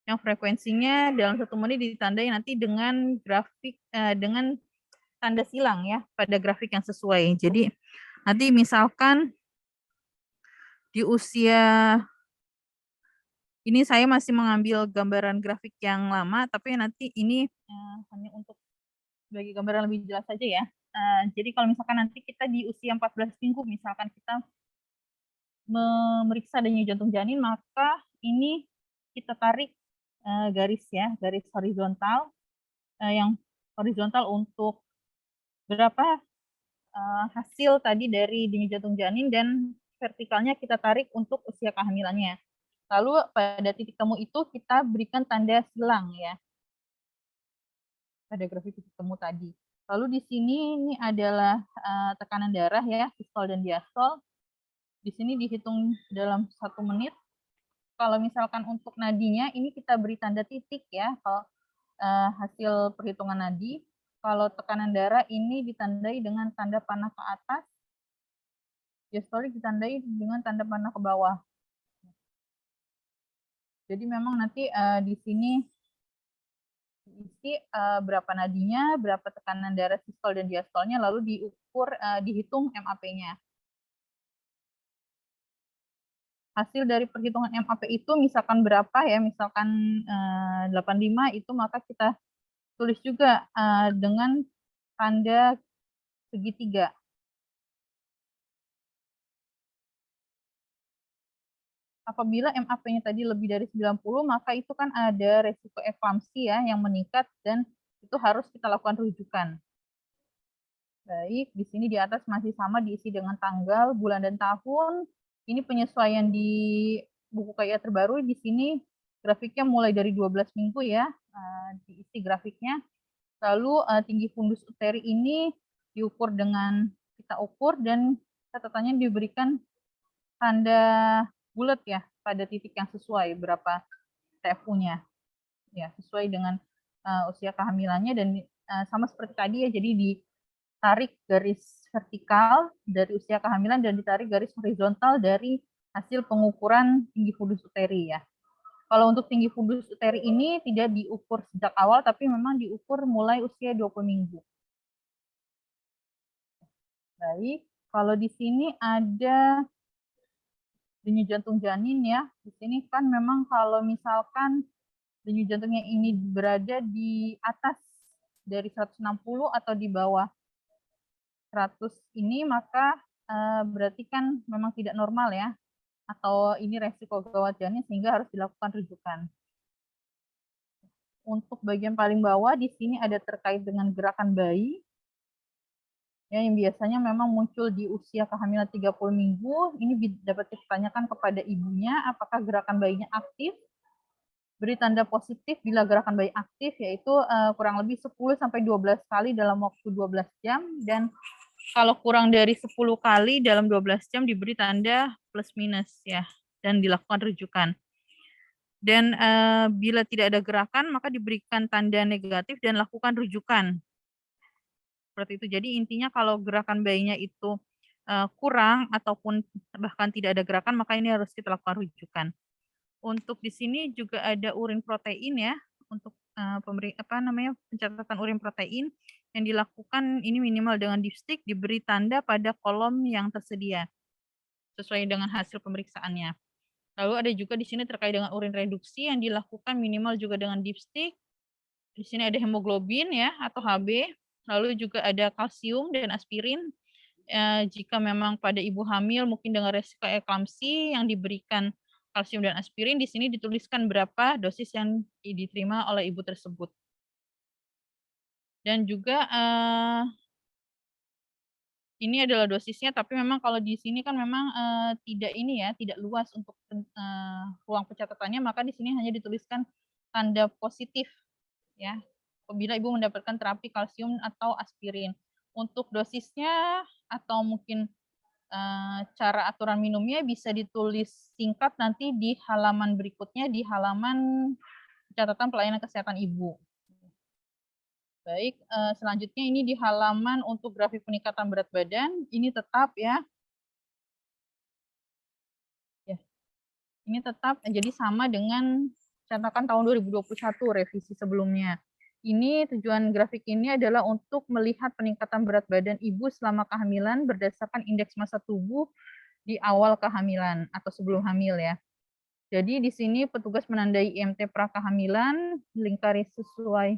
yang frekuensinya dalam 1 menit ditandai nanti dengan grafik dengan tanda silang ya pada grafik yang sesuai. Jadi nanti misalkan di usia ini saya masih mengambil gambaran grafik yang lama, tapi nanti ini hanya untuk sebagai gambaran lebih jelas saja ya. Jadi kalau misalkan nanti kita di usia 14 minggu misalkan kita memeriksa denyut jantung janin, maka ini kita tarik garis ya, garis horizontal yang horizontal untuk berapa hasil tadi dari denyut jantung janin, dan vertikalnya kita tarik untuk usia kehamilannya. Lalu pada titik temu itu kita berikan tanda silang ya pada grafik titik temu tadi. Lalu di sini ini adalah tekanan darah ya, sistol dan diastol. Di sini dihitung dalam 1 menit. Kalau misalkan untuk nadinya ini kita beri tanda titik ya, kalau hasil perhitungan nadi. Kalau tekanan darah ini ditandai dengan tanda panah ke atas, diastolik ditandai dengan tanda panah ke bawah. Jadi memang nanti di sini diisi berapa nadinya, berapa tekanan darah sistol dan diastolnya, lalu diukur, dihitung MAP-nya. Hasil dari perhitungan MAP itu misalkan berapa ya, misalkan 85 itu, maka kita tulis juga dengan tanda segitiga. Apabila MAP-nya tadi lebih dari 90, maka itu kan ada resiko eklamsi ya yang meningkat, dan itu harus kita lakukan rujukan. Baik, di sini di atas masih sama diisi dengan tanggal, bulan, dan tahun. Ini penyesuaian di buku KIA terbaru. Di sini grafiknya mulai dari 12 minggu ya, diisi grafiknya. Lalu tinggi fundus uteri ini diukur dengan kita ukur, dan catatannya diberikan tanda bulat ya pada titik yang sesuai berapa TFU-nya ya, sesuai dengan usia kehamilannya, dan sama seperti tadi ya, jadi ditarik garis vertikal dari usia kehamilan dan ditarik garis horizontal dari hasil pengukuran tinggi fundus uteri ya. Kalau untuk tinggi fundus uteri ini tidak diukur sejak awal, tapi memang diukur mulai usia 20 minggu. Baik, kalau di sini ada denyut jantung janin ya. Di sini kan memang kalau misalkan denyut jantungnya ini berada di atas dari 160 atau di bawah 100 ini, maka berarti kan memang tidak normal ya, atau ini resiko gawat janin sehingga harus dilakukan rujukan. Untuk bagian paling bawah di sini ada terkait dengan gerakan bayi ya, yang biasanya memang muncul di usia kehamilan 30 minggu. Ini dapat ditanyakan kepada ibunya apakah gerakan bayinya aktif. Beri tanda positif bila gerakan bayi aktif, yaitu kurang lebih 10-12 kali dalam waktu 12 jam, dan kalau kurang dari 10 kali dalam 12 jam diberi tanda plus minus ya, dan dilakukan rujukan. Dan bila tidak ada gerakan maka diberikan tanda negatif dan lakukan rujukan. Seperti itu. Jadi intinya kalau gerakan bayinya itu kurang ataupun bahkan tidak ada gerakan, maka ini harus kita lakukan rujukan. Untuk di sini juga ada urin protein ya, untuk pencatatan urin protein yang dilakukan ini minimal dengan dipstick, diberi tanda pada kolom yang tersedia sesuai dengan hasil pemeriksaannya. Lalu ada juga di sini terkait dengan urin reduksi yang dilakukan minimal juga dengan dipstick. Di sini ada hemoglobin ya atau HB. Lalu juga ada kalsium dan aspirin. Jika memang pada ibu hamil mungkin dengan resiko eklamsi yang diberikan kalsium dan aspirin, di sini dituliskan berapa dosis yang diterima oleh ibu tersebut. Dan juga ini adalah dosisnya, tapi memang kalau di sini kan memang tidak ini ya, tidak luas untuk ruang pencatatannya, maka di sini hanya dituliskan tanda positif ya, apabila ibu mendapatkan terapi kalsium atau aspirin. Untuk dosisnya atau mungkin cara aturan minumnya bisa ditulis singkat nanti di halaman berikutnya, di halaman catatan pelayanan kesehatan ibu. Baik, selanjutnya ini di halaman untuk grafik peningkatan berat badan, ini tetap ya. Ya, ini tetap jadi sama dengan cetakan tahun 2021 revisi sebelumnya. Ini tujuan grafik ini adalah untuk melihat peningkatan berat badan ibu selama kehamilan berdasarkan indeks massa tubuh di awal kehamilan atau sebelum hamil ya. Jadi di sini petugas menandai IMT prakehamilan, lingkari sesuai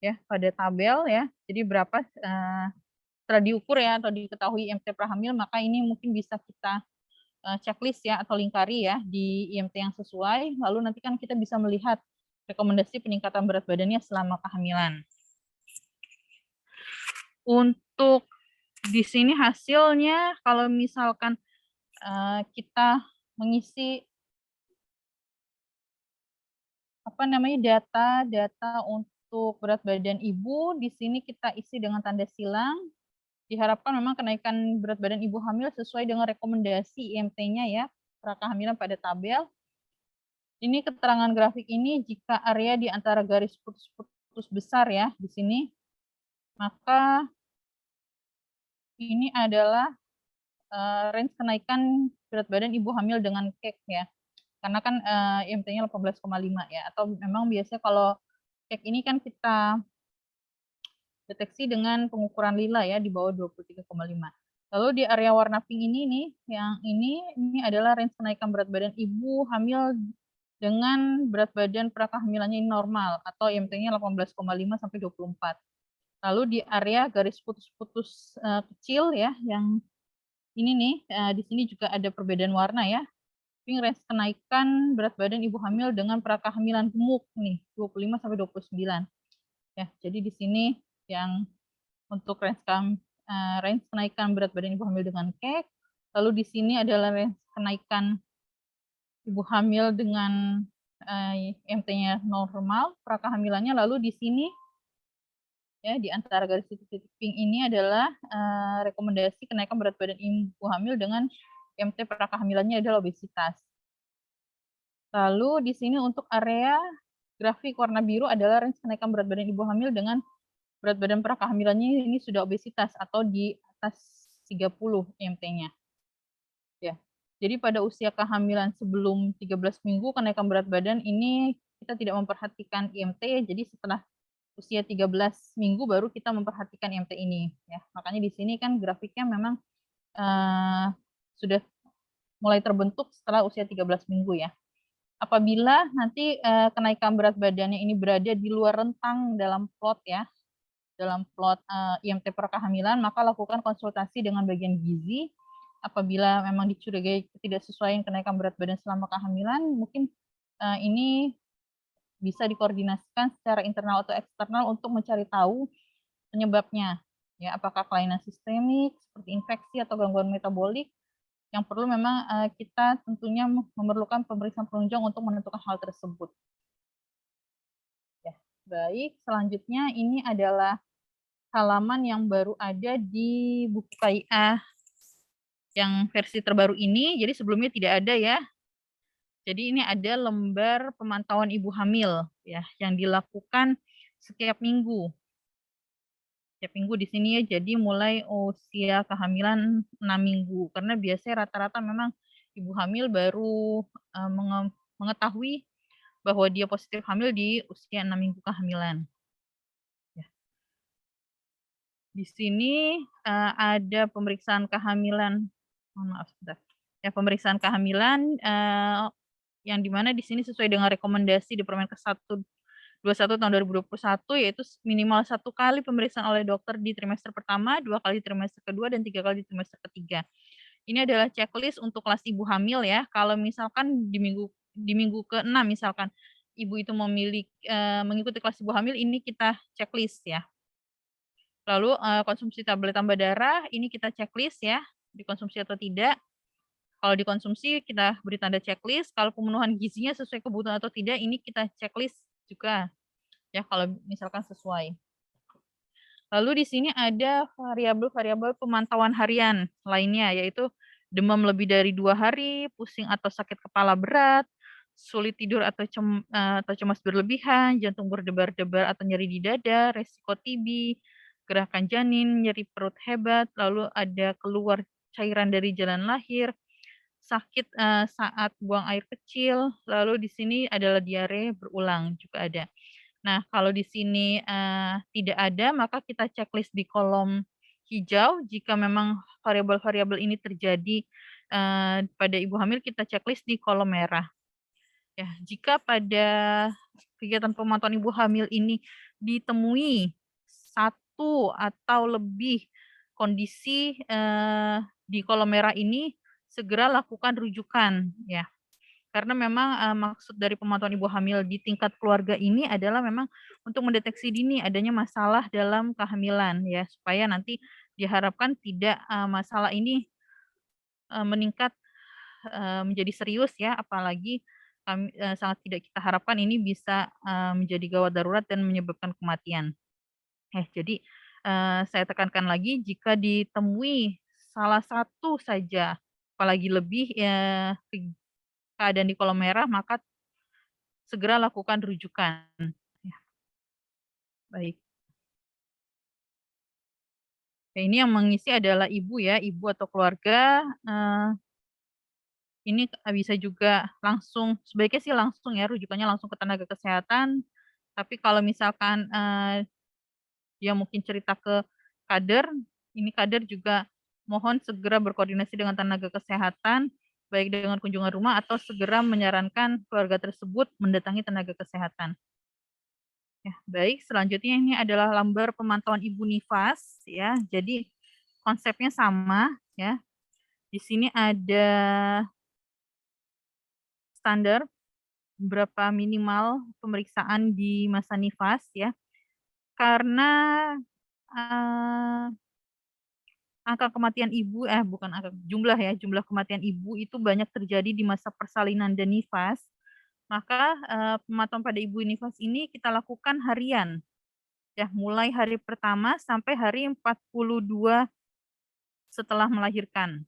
ya pada tabel ya. Jadi berapa setelah diukur ya atau diketahui IMT prahamil, maka ini mungkin bisa kita checklist ya atau lingkari ya di IMT yang sesuai. Lalu nanti kan kita bisa melihat rekomendasi peningkatan berat badannya selama kehamilan. Untuk di sini hasilnya kalau misalkan kita mengisi data untuk berat badan ibu, di sini kita isi dengan tanda silang. Diharapkan memang kenaikan berat badan ibu hamil sesuai dengan rekomendasi IMT-nya ya, prakehamilan pada tabel. Ini keterangan grafik ini jika area di antara garis putus-putus besar ya di sini, maka ini adalah range kenaikan berat badan ibu hamil dengan KEK ya. Karena kan IMT-nya 18,5 ya, atau memang biasanya kalau KEK ini kan kita deteksi dengan pengukuran lila ya di bawah 23,5. Lalu di area warna pink ini nih, yang ini adalah range kenaikan berat badan ibu hamil dengan berat badan prakehamilannya normal atau IMT-nya 18,5 sampai 24. Lalu di area garis putus-putus kecil ya, yang ini nih, di sini juga ada perbedaan warna ya. Pink range kenaikan berat badan ibu hamil dengan prakehamilan gemuk nih, 25 sampai 29. Ya, jadi di sini yang untuk range kenaikan berat badan ibu hamil dengan KEK. Lalu di sini adalah range kenaikan ibu hamil dengan IMT-nya normal, prakehamilannya. Lalu di sini ya di antara garis titik-titik pink ini adalah rekomendasi kenaikan berat badan ibu hamil dengan IMT prakehamilannya adalah obesitas. Lalu di sini untuk area grafik warna biru adalah range kenaikan berat badan ibu hamil dengan berat badan prakehamilannya ini sudah obesitas atau di atas 30 IMT-nya. Ya. Jadi pada usia kehamilan sebelum 13 minggu kenaikan berat badan ini kita tidak memperhatikan IMT, jadi setelah usia 13 minggu baru kita memperhatikan IMT ini ya. Makanya di sini kan grafiknya memang sudah mulai terbentuk setelah usia 13 minggu ya. Apabila nanti kenaikan berat badannya ini berada di luar rentang dalam plot ya, dalam plot IMT prakehamilan, maka lakukan konsultasi dengan bagian gizi. Apabila memang dicurigai ketidaksesuaian kenaikan berat badan selama kehamilan, mungkin ini bisa dikoordinasikan secara internal atau eksternal untuk mencari tahu penyebabnya. Ya, apakah kelainan sistemik seperti infeksi atau gangguan metabolik yang perlu memang kita tentunya memerlukan pemeriksaan penunjang untuk menentukan hal tersebut. Ya, baik, selanjutnya ini adalah halaman yang baru ada di buku KIA yang versi terbaru ini, jadi sebelumnya tidak ada ya. Jadi ini ada lembar pemantauan ibu hamil ya yang dilakukan setiap minggu. Setiap minggu di sini ya, jadi mulai usia kehamilan 6 minggu. Karena biasanya rata-rata memang ibu hamil baru mengetahui bahwa dia positif hamil di usia 6 minggu kehamilan. Ya. Di sini ada pemeriksaan kehamilan, maaf sebentar. Ya, pemeriksaan kehamilan yang dimana di sini sesuai dengan rekomendasi di Permenkes 21 tahun 2021 yaitu minimal 1 kali pemeriksaan oleh dokter di trimester pertama, 2 kali di trimester kedua, dan 3 kali di trimester ketiga. Ini adalah checklist untuk kelas ibu hamil ya. Kalau misalkan di minggu ke-6 misalkan ibu itu mengikuti kelas ibu hamil, ini kita checklist ya. Lalu konsumsi tablet tambah darah, ini kita checklist ya, dikonsumsi atau tidak. Kalau dikonsumsi kita beri tanda checklist, kalau pemenuhan gizinya sesuai kebutuhan atau tidak, ini kita checklist juga ya kalau misalkan sesuai. Lalu di sini ada variabel-variabel pemantauan harian lainnya, yaitu demam lebih dari 2 hari, pusing atau sakit kepala berat, sulit tidur atau cemas berlebihan, jantung berdebar-debar atau nyeri di dada, resiko TB, gerakan janin, nyeri perut hebat, lalu ada keluar cairan dari jalan lahir, sakit saat buang air kecil, lalu di sini adalah diare berulang juga ada. Nah, kalau di sini tidak ada, maka kita checklist di kolom hijau. Jika memang variabel-variabel ini terjadi pada ibu hamil, kita checklist di kolom merah. Ya, jika pada kegiatan pemantauan ibu hamil ini ditemui satu atau lebih kondisi di kolom merah ini, segera lakukan rujukan ya. Karena memang maksud dari pemantauan ibu hamil di tingkat keluarga ini adalah memang untuk mendeteksi dini adanya masalah dalam kehamilan ya, supaya nanti diharapkan tidak masalah ini meningkat menjadi serius ya, apalagi sangat tidak kita harapkan ini bisa menjadi gawat darurat dan menyebabkan kematian. Jadi saya tekankan lagi, jika ditemui salah satu saja, apalagi lebih keadaan di kolom merah, maka segera lakukan rujukan. Ya, baik. Ini yang mengisi adalah ibu ya, ibu atau keluarga. Ini bisa juga langsung, sebaiknya sih langsung ya, rujukannya langsung ke tenaga kesehatan. Tapi kalau misalkan dia mungkin cerita ke kader, ini kader juga mohon segera berkoordinasi dengan tenaga kesehatan, baik dengan kunjungan rumah atau segera menyarankan keluarga tersebut mendatangi tenaga kesehatan. Ya, baik, selanjutnya ini adalah lambar pemantauan ibu nifas ya. Jadi konsepnya sama ya. Di sini ada standar berapa minimal pemeriksaan di masa nifas ya. Karena angka kematian ibu bukan angka, jumlah ya, jumlah kematian ibu itu banyak terjadi di masa persalinan dan nifas. Maka pemantauan pada ibu nifas ini kita lakukan harian. Ya, mulai hari pertama sampai hari 42 setelah melahirkan.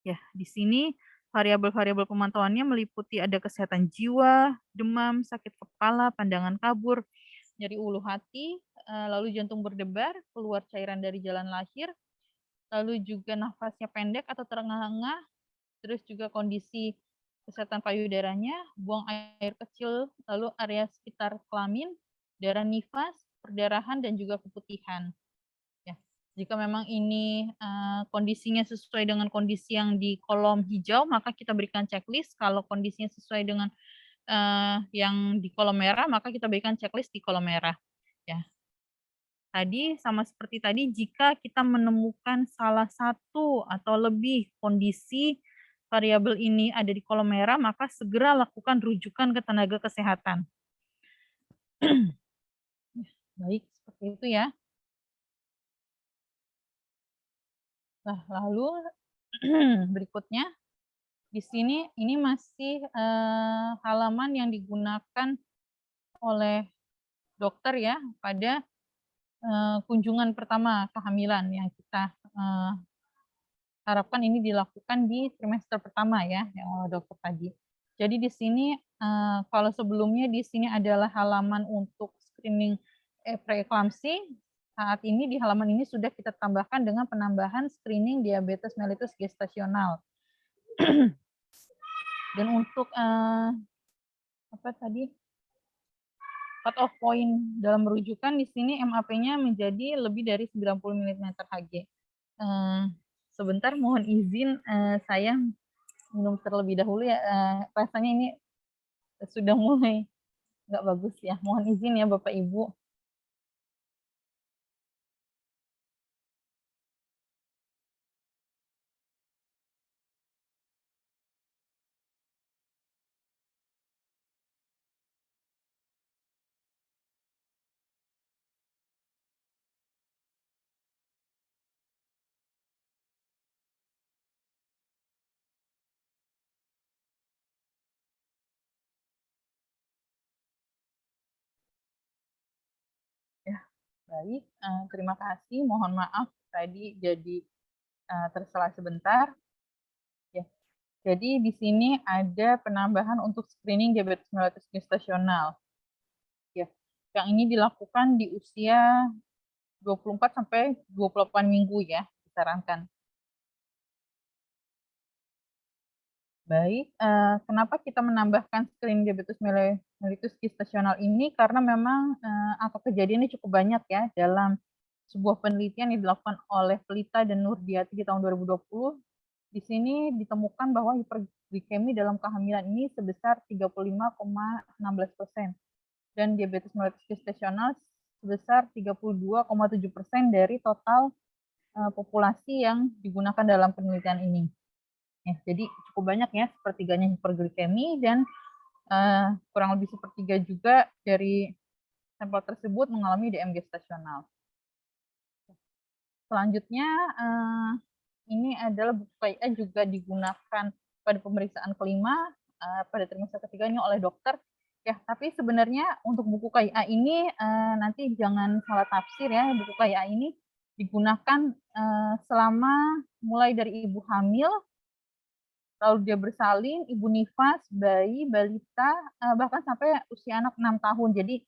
Ya, di sini variabel-variabel pemantauannya meliputi ada kesehatan jiwa, demam, sakit kepala, pandangan kabur, nyeri ulu hati, lalu jantung berdebar, keluar cairan dari jalan lahir, lalu juga nafasnya pendek atau terengah-engah, terus juga kondisi kesehatan payudaranya, buang air kecil, lalu area sekitar kelamin, darah nifas, perdarahan, dan juga keputihan. Ya, jika memang ini kondisinya sesuai dengan kondisi yang di kolom hijau, maka kita berikan checklist. Kalau kondisinya sesuai dengan yang di kolom merah, maka kita berikan checklist di kolom merah. Ya, tadi sama seperti tadi, jika kita menemukan salah satu atau lebih kondisi variabel ini ada di kolom merah, maka segera lakukan rujukan ke tenaga kesehatan. Baik, seperti itu ya. Nah, lalu berikutnya di sini ini masih halaman yang digunakan oleh dokter ya pada kunjungan pertama kehamilan yang kita harapkan ini dilakukan di trimester pertama ya, yang oleh dokter tadi. Jadi di sini kalau sebelumnya di sini adalah halaman untuk screening preeklamsi, saat ini di halaman ini sudah kita tambahkan dengan penambahan screening diabetes mellitus gestasional. Dan untuk apa tadi? Cut off point dalam rujukan di sini MAP-nya menjadi lebih dari 90 mm/Hg. Sebentar, mohon izin saya minum terlebih dahulu ya. Rasanya ini sudah mulai nggak bagus ya. Mohon izin ya Bapak Ibu. Ya, baik. Terima kasih. Mohon maaf tadi jadi tersela sebentar. Ya. Jadi di sini ada penambahan untuk screening diabetes mellitus gestasional. Ya. Yang ini dilakukan di usia 24 sampai 28 minggu ya, disarankan. Baik, kenapa kita menambahkan screening diabetes mellitus gestasional ini? Karena memang angka kejadiannya cukup banyak ya dalam sebuah penelitian yang dilakukan oleh Pelita dan Nurdiati di tahun 2020. Di sini ditemukan bahwa hiperglikemi dalam kehamilan ini sebesar 35,16% dan diabetes mellitus gestasional sebesar 32,7% dari total populasi yang digunakan dalam penelitian ini. Ya, jadi cukup banyak ya, sepertiganya hiperglikemi dan kurang lebih sepertiga juga dari sampel tersebut mengalami DM gestasional. Selanjutnya ini adalah buku KIA juga digunakan pada pemeriksaan kelima pada trimester ketiganya oleh dokter. Ya, tapi sebenarnya untuk buku KIA ini nanti jangan salah tafsir ya, buku KIA ini digunakan selama mulai dari ibu hamil, lalu dia bersalin, ibu nifas, bayi, balita, bahkan sampai usia anak 6 tahun. Jadi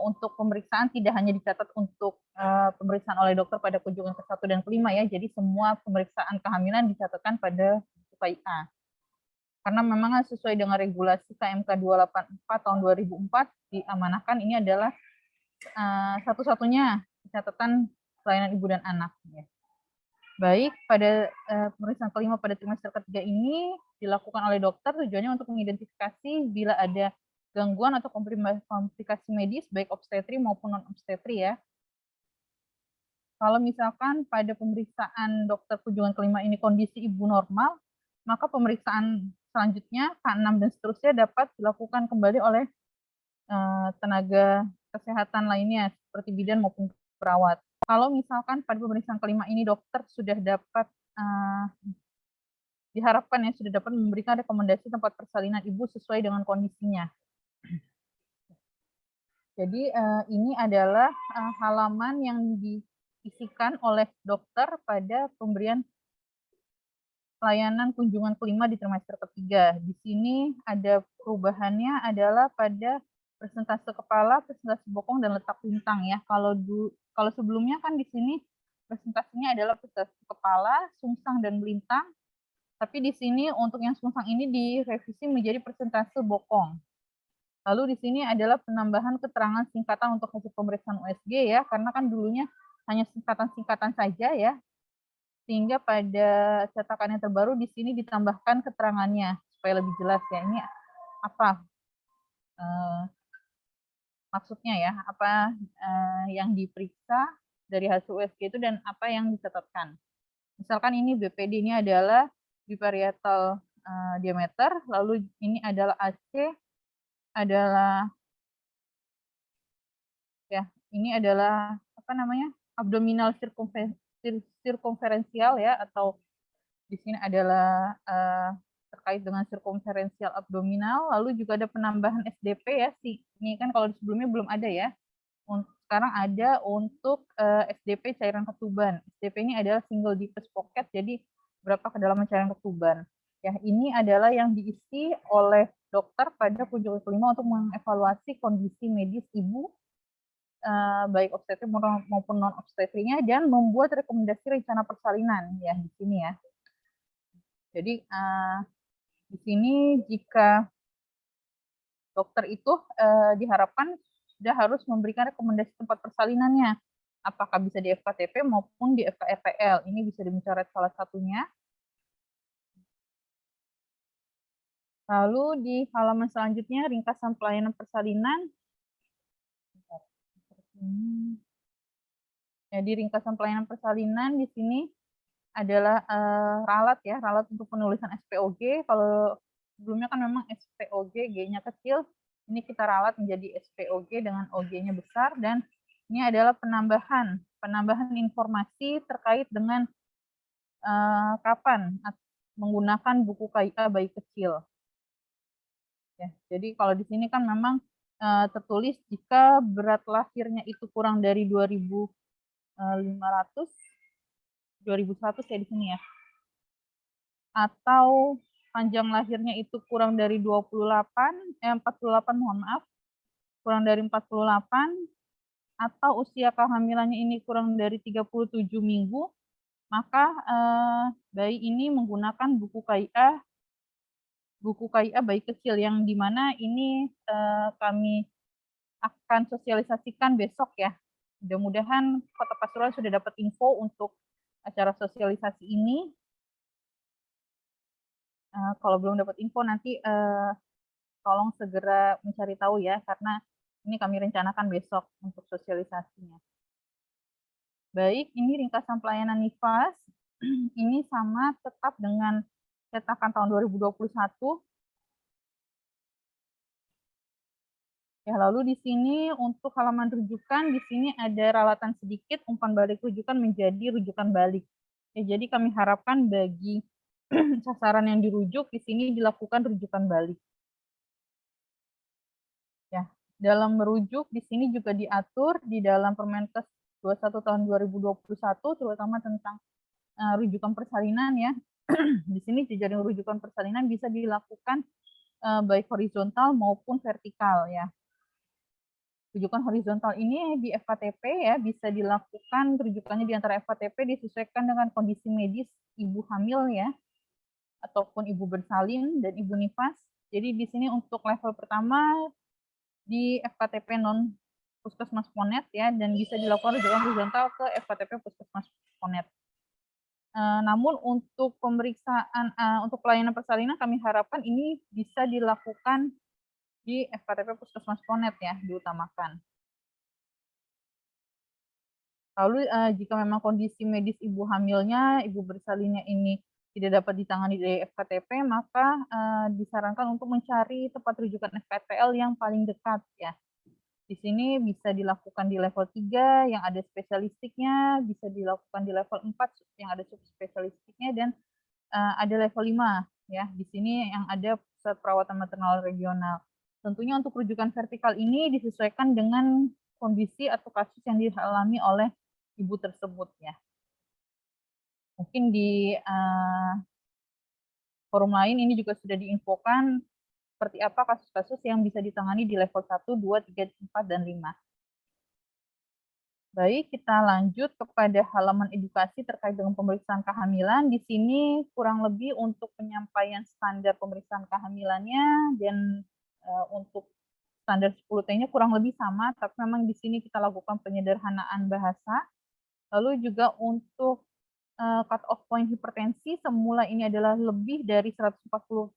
untuk pemeriksaan tidak hanya dicatat untuk pemeriksaan oleh dokter pada kunjungan ke-1 dan ke-5 ya. Jadi semua pemeriksaan kehamilan dicatatkan pada KIA. Karena memang sesuai dengan regulasi KMK 284 tahun 2004 diamanahkan ini adalah satu-satunya catatan pelayanan ibu dan anak. Ya. Baik, pada pemeriksaan kelima pada trimester ketiga ini dilakukan oleh dokter tujuannya untuk mengidentifikasi bila ada gangguan atau komplikasi medis baik obstetri maupun non obstetri ya. Kalau misalkan pada pemeriksaan dokter kunjungan kelima ini kondisi ibu normal, maka pemeriksaan selanjutnya K6 dan seterusnya dapat dilakukan kembali oleh tenaga kesehatan lainnya seperti bidan maupun perawat. Kalau misalkan pada pemeriksaan kelima ini dokter sudah dapat diharapkan ya sudah dapat memberikan rekomendasi tempat persalinan ibu sesuai dengan kondisinya. Jadi ini adalah halaman yang diisikan oleh dokter pada pemberian pelayanan kunjungan kelima di trimester ketiga. Di sini ada perubahannya adalah pada persentase kepala, persentase bokong, dan letak lintang ya. Kalau sebelumnya kan di sini persentasenya adalah persentase kepala, sungsang, dan melintang. Tapi di sini untuk yang sungsang ini direvisi menjadi persentase bokong. Lalu di sini adalah penambahan keterangan singkatan untuk hasil pemeriksaan USG ya, karena kan dulunya hanya singkatan-singkatan saja ya. Sehingga pada cetakan yang terbaru di sini ditambahkan keterangannya supaya lebih jelas ya. Ini apa maksudnya ya, apa yang diperiksa dari hasil USG itu dan apa yang dicatatkan. Misalkan ini BPD ini adalah biparietal diameter, lalu ini adalah AC adalah ya, ini adalah apa namanya? Abdominal sirkumferensial ya, atau di sini adalah terkait dengan sirkumferensial abdominal, lalu juga ada penambahan SDP ya, ini kan kalau sebelumnya belum ada ya. Sekarang ada untuk SDP cairan ketuban. SDP ini adalah single deepest pocket, jadi berapa kedalaman cairan ketuban. Ya, ini adalah yang diisi oleh dokter pada kunjungan kelima untuk mengevaluasi kondisi medis ibu baik obstetri maupun non obstetrinya dan membuat rekomendasi rencana persalinan ya di sini ya. Jadi di sini jika dokter itu diharapkan sudah harus memberikan rekomendasi tempat persalinannya, apakah bisa di FKTP maupun di FKRPL. Ini bisa dicoret salah satunya. Lalu di halaman selanjutnya ringkasan pelayanan persalinan. Jadi ringkasan pelayanan persalinan di sini adalah ralat ya, ralat untuk penulisan SPOG. Kalau sebelumnya kan memang SPOG G-nya kecil, ini kita ralat menjadi SPOG dengan OG-nya besar, dan ini adalah penambahan informasi terkait dengan kapan menggunakan buku KIA bayi kecil. Ya, jadi kalau di sini kan memang tertulis jika berat lahirnya itu kurang dari 2.500, 2.100 ya di sini ya, atau panjang lahirnya itu kurang dari 48, mohon maaf, kurang dari 48, atau usia kehamilannya ini kurang dari 37 minggu, maka bayi ini menggunakan buku KIA buku KIA bayi kecil yang dimana ini kami akan sosialisasikan besok ya. Mudah-mudahan Kota Pasuruan sudah dapat info untuk acara sosialisasi ini. Kalau belum dapat info nanti tolong segera mencari tahu ya, karena ini kami rencanakan besok untuk sosialisasinya. Baik, ini ringkasan pelayanan NIFAS. Ini sama tetap dengan cetakan tahun 2021. Ya, lalu di sini untuk halaman rujukan, di sini ada ralatan sedikit, umpan balik rujukan menjadi rujukan balik. Ya, jadi kami harapkan bagi sasaran yang dirujuk, di sini dilakukan rujukan balik. Ya, dalam merujuk, di sini juga diatur di dalam Permenkes 21 tahun 2021, terutama tentang rujukan persalinan ya. Di sini jejaring rujukan persalinan bisa dilakukan baik horizontal maupun vertikal ya. Rujukan horizontal ini di FKTP ya bisa dilakukan rujukannya di antara FKTP disesuaikan dengan kondisi medis ibu hamil ya, ataupun ibu bersalin dan ibu nifas. Jadi di sini untuk level pertama di FKTP non Puskesmas Ponet ya, dan bisa dilakukan rujukan horizontal ke FKTP Puskesmas Ponet. Namun untuk pemeriksaan untuk pelayanan persalinan kami harapkan ini bisa dilakukan di FKTP Puskesmas Ponet ya, diutamakan. Lalu jika memang kondisi medis ibu hamilnya, ibu bersalinnya ini tidak dapat ditangani dari FKTP, maka disarankan untuk mencari tempat rujukan FKTL yang paling dekat ya. Di sini bisa dilakukan di level 3 yang ada spesialistiknya, bisa dilakukan di level 4 yang ada subspesialistiknya, dan ada level 5 ya. Di sini yang ada pusat perawatan maternal regional. Tentunya untuk rujukan vertikal ini disesuaikan dengan kondisi atau kasus yang dialami oleh ibu tersebut ya. Mungkin di forum lain ini juga sudah diinfokan seperti apa kasus-kasus yang bisa ditangani di level 1, 2, 3, 4, dan 5. Baik, kita lanjut kepada halaman edukasi terkait dengan pemeriksaan kehamilan. Di sini kurang lebih untuk penyampaian standar pemeriksaan kehamilannya dan untuk standar 10T-nya kurang lebih sama, tapi memang di sini kita lakukan penyederhanaan bahasa. Lalu juga untuk cut off point hipertensi, semula ini adalah lebih dari 140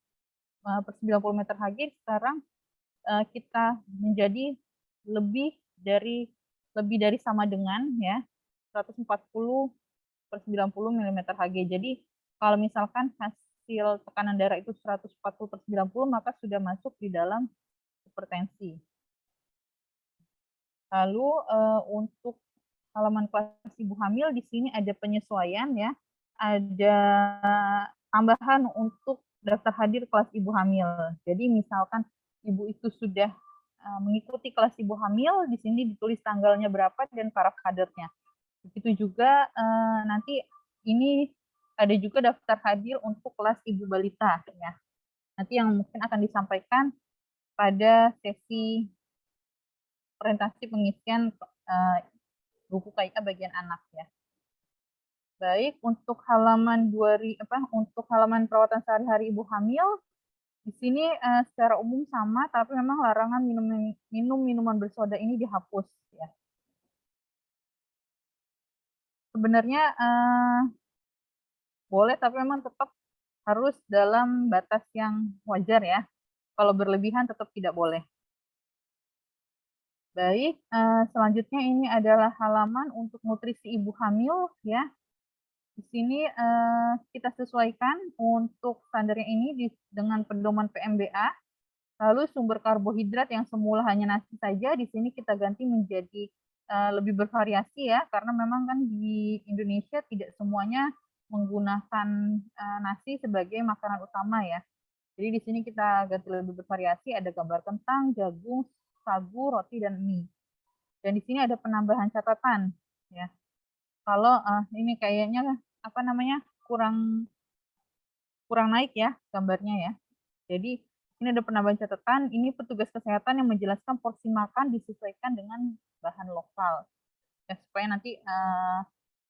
per 90 meter Hg, sekarang kita menjadi lebih dari sama dengan ya 140 per 90 mm Hg. Jadi kalau misalkan hasil tekanan darah itu 140 per 90, maka sudah masuk di dalam hipertensi. Lalu untuk halaman kelas ibu hamil, di sini ada penyesuaian ya, ada tambahan untuk daftar hadir kelas ibu hamil. Jadi misalkan ibu itu sudah mengikuti kelas ibu hamil, di sini ditulis tanggalnya berapa dan paraf kadernya. Begitu juga nanti ini ada juga daftar hadir untuk kelas ibu balita ya. Nanti yang mungkin akan disampaikan pada sesi presentasi pengisian buku KIA bagian anak ya. Baik, untuk halaman untuk halaman perawatan sehari-hari ibu hamil, di sini secara umum sama, tapi memang larangan minum minuman bersoda ini dihapus ya. Sebenarnya boleh, tapi memang tetap harus dalam batas yang wajar ya. Kalau berlebihan tetap tidak boleh. Baik, selanjutnya ini adalah halaman untuk nutrisi ibu hamil ya. Di sini kita sesuaikan untuk standarnya ini dengan pedoman PMBA. Lalu sumber karbohidrat yang semula hanya nasi saja, di sini kita ganti menjadi lebih bervariasi ya, karena memang kan di Indonesia tidak semuanya menggunakan nasi sebagai makanan utama ya. Jadi di sini kita ganti lebih bervariasi, ada gambar kentang, jagung, sagu, roti, dan mie. Dan di sini ada penambahan catatan ya. Kalau ini kayaknya kurang naik ya gambarnya ya. Jadi ini ada penambahan catatan, ini petugas kesehatan yang menjelaskan porsi makan disesuaikan dengan bahan lokal. Ya, supaya nanti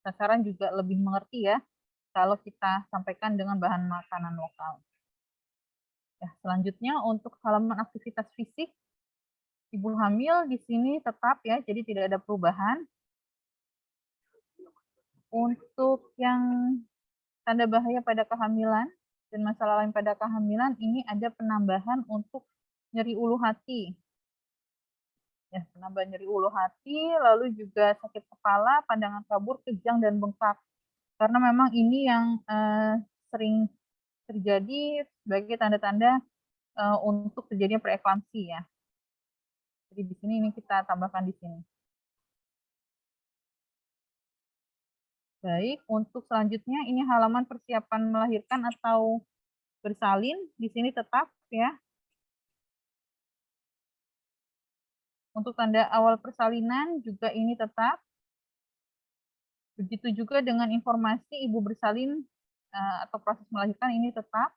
sasaran juga lebih mengerti ya kalau kita sampaikan dengan bahan makanan lokal. Ya, selanjutnya untuk halaman aktivitas fisik, ibu hamil di sini tetap ya, jadi tidak ada perubahan. Untuk yang tanda bahaya pada kehamilan dan masalah lain pada kehamilan, ini ada penambahan untuk nyeri ulu hati. Ya, penambahan nyeri ulu hati, lalu juga sakit kepala, pandangan kabur, kejang, dan bengkak. Karena memang ini yang sering terjadi sebagai tanda-tanda untuk terjadinya preeklamsi ya. Jadi di sini ini kita tambahkan di sini. Baik, untuk selanjutnya ini halaman persiapan melahirkan atau bersalin, di sini tetap ya. Untuk tanda awal persalinan juga ini tetap. Begitu juga dengan informasi ibu bersalin atau proses melahirkan ini tetap.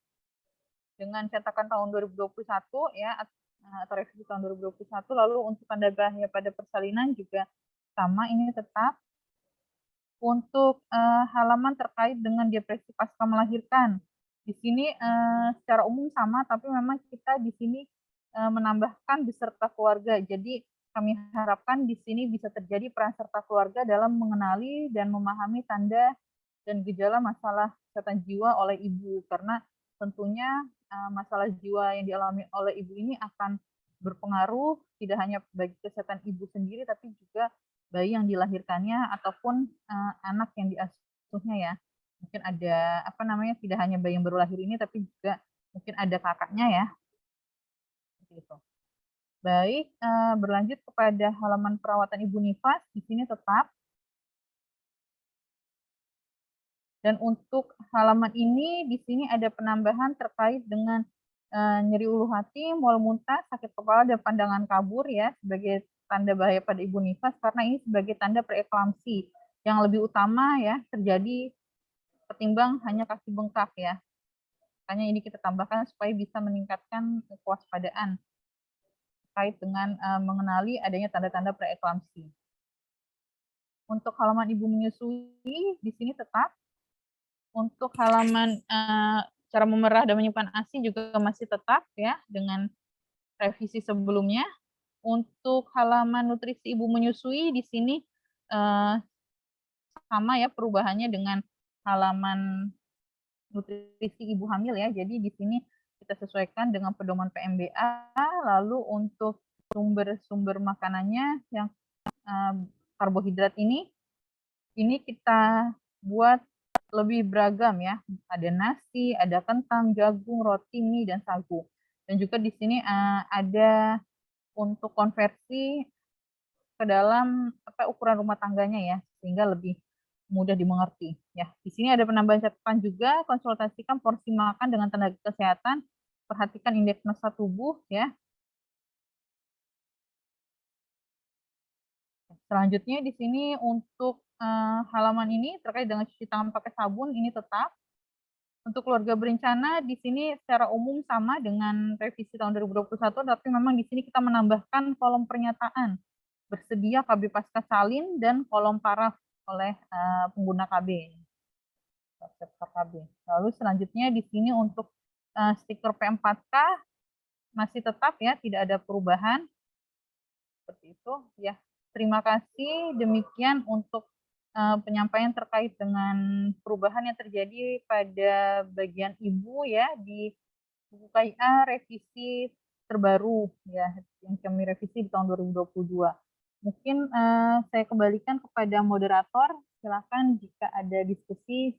Dengan cetakan tahun 2021 ya, atau revisi tahun 2021, lalu untuk tanda bahaya pada persalinan juga sama, ini tetap. Untuk halaman terkait dengan depresi pasca melahirkan, di sini secara umum sama, tapi memang kita di sini menambahkan beserta keluarga. Jadi kami harapkan di sini bisa terjadi peran serta keluarga dalam mengenali dan memahami tanda dan gejala masalah kesehatan jiwa oleh ibu, karena tentunya masalah jiwa yang dialami oleh ibu ini akan berpengaruh tidak hanya bagi kesehatan ibu sendiri, tapi juga bayi yang dilahirkannya ataupun anak yang diasuhnya ya. Mungkin ada tidak hanya bayi yang baru lahir ini, tapi juga mungkin ada kakaknya ya. Seperti itu. Baik, berlanjut kepada halaman perawatan ibu nifas, di sini tetap. Dan untuk halaman ini, di sini ada penambahan terkait dengan nyeri ulu hati, mual muntah, sakit kepala, dan pandangan kabur ya, sebagai tanda bahaya pada ibu nifas, karena ini sebagai tanda preeklamsi yang lebih utama ya terjadi ketimbang hanya kaki bengkak ya. Makanya ini kita tambahkan supaya bisa meningkatkan kewaspadaan terkait dengan mengenali adanya tanda-tanda preeklamsi. Untuk halaman ibu menyusui di sini tetap. Untuk halaman cara memerah dan menyimpan ASI juga masih tetap ya dengan revisi sebelumnya. Untuk halaman nutrisi ibu menyusui di sini sama ya perubahannya dengan halaman nutrisi ibu hamil ya. Jadi di sini kita sesuaikan dengan pedoman PMBA. Lalu untuk sumber-sumber makanannya yang karbohidrat ini kita buat lebih beragam ya. Ada nasi, ada kentang, jagung, roti, mie, dan sagu. Dan juga di sini ada untuk konversi ke dalam ukuran rumah tangganya ya, sehingga lebih mudah dimengerti ya. Di sini ada penambahan catatan juga, konsultasikan porsi makan dengan tenaga kesehatan, perhatikan indeks massa tubuh ya. Selanjutnya di sini untuk halaman ini terkait dengan cuci tangan pakai sabun, ini tetap. Untuk keluarga berencana di sini secara umum sama dengan revisi tahun 2021, tapi memang di sini kita menambahkan kolom pernyataan bersedia KB pasca salin dan kolom paraf oleh pengguna KB. Lalu selanjutnya di sini untuk stiker P4K masih tetap ya, tidak ada perubahan. Seperti itu ya. Terima kasih, demikian untuk penyampaian terkait dengan perubahan yang terjadi pada bagian ibu ya di buku KIA revisi terbaru ya yang kami revisi di tahun 2022. Mungkin saya kembalikan kepada moderator, silakan jika ada diskusi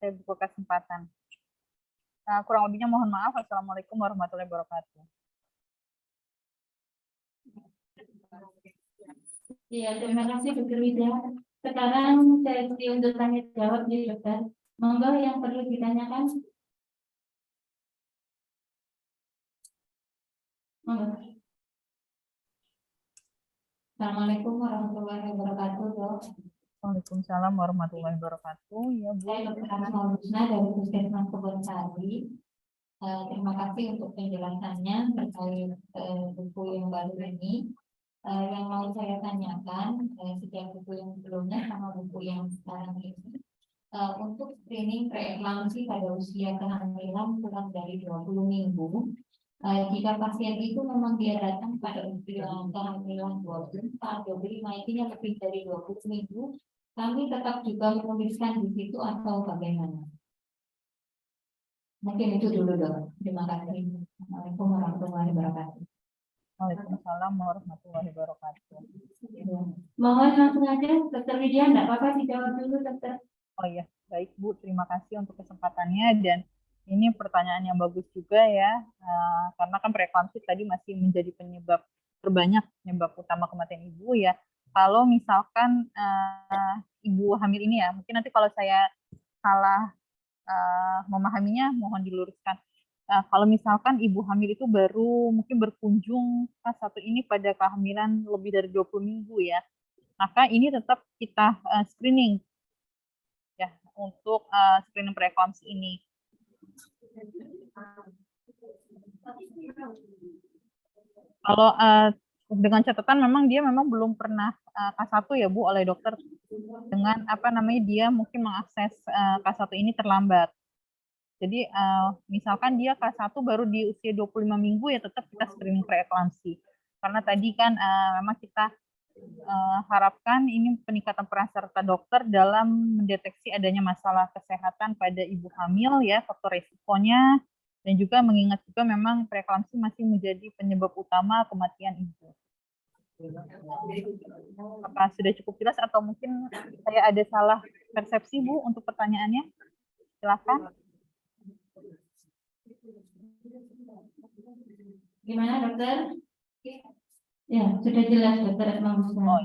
saya buka kesempatan. Kurang lebihnya mohon maaf. Assalamualaikum warahmatullahi wabarakatuh. Ya, terima kasih Dr. Wida. Sekarang sesi untuk tanya jawab nih Dokter. Monggo yang perlu ditanyakan. Monggo. Assalamualaikum warahmatullahi wabarakatuh, Dok. Waalaikumsalam warahmatullahi wabarakatuh. Ya, Bu. Saya Dr. Asma Husna dari Puskesmas Kebonsari. Terima kasih untuk penjelasannya terkait buku yang baru ini. Yang mau saya tanyakan, setiap buku yang sebelumnya sama buku yang sekarang ini, untuk screening preeklamsi pada usia kehamilan kurang dari 20 minggu. Jika pasien itu memang dia datang pada usia kehamilan 24, 25, intinya lebih dari 20 minggu, kami tetap juga menuliskan di situ atau bagaimana. Mungkin itu dulu dong. Terima kasih. Assalamualaikum warahmatullahi wabarakatuh. Waalaikumsalam warahmatullahi wabarakatuh. Ya. Mohon langsung aja, Dokter Widya, enggak apa-apa dijawab dulu, Dokter. Oh iya, baik Bu, terima kasih untuk kesempatannya dan ini pertanyaan yang bagus juga ya, karena kan preeklamsi tadi masih menjadi penyebab terbanyak, penyebab utama kematian ibu ya. Kalau misalkan ibu hamil ini ya, mungkin nanti kalau saya salah memahaminya mohon diluruskan. Kalau misalkan ibu hamil itu baru mungkin berkunjung K1 ini pada kehamilan lebih dari 20 minggu ya, maka ini tetap kita screening ya untuk screening preeklamsi ini. Kalau dengan catatan memang dia memang belum pernah K1 ya Bu oleh dokter, dengan apa namanya dia mungkin mengakses K1 ini terlambat. Jadi misalkan dia K1 baru di usia 25 minggu ya tetap kita screening preeklamsi. Karena tadi kan memang kita harapkan ini peningkatan peran serta dokter dalam mendeteksi adanya masalah kesehatan pada ibu hamil ya, faktor resikonya, dan juga mengingat juga memang preeklamsi masih menjadi penyebab utama kematian ibu. Apakah sudah cukup jelas atau mungkin saya ada salah persepsi Bu untuk pertanyaannya? Silakan. Gimana, Dokter? Ya, sudah jelas, Dokter Asma Musa. Oh,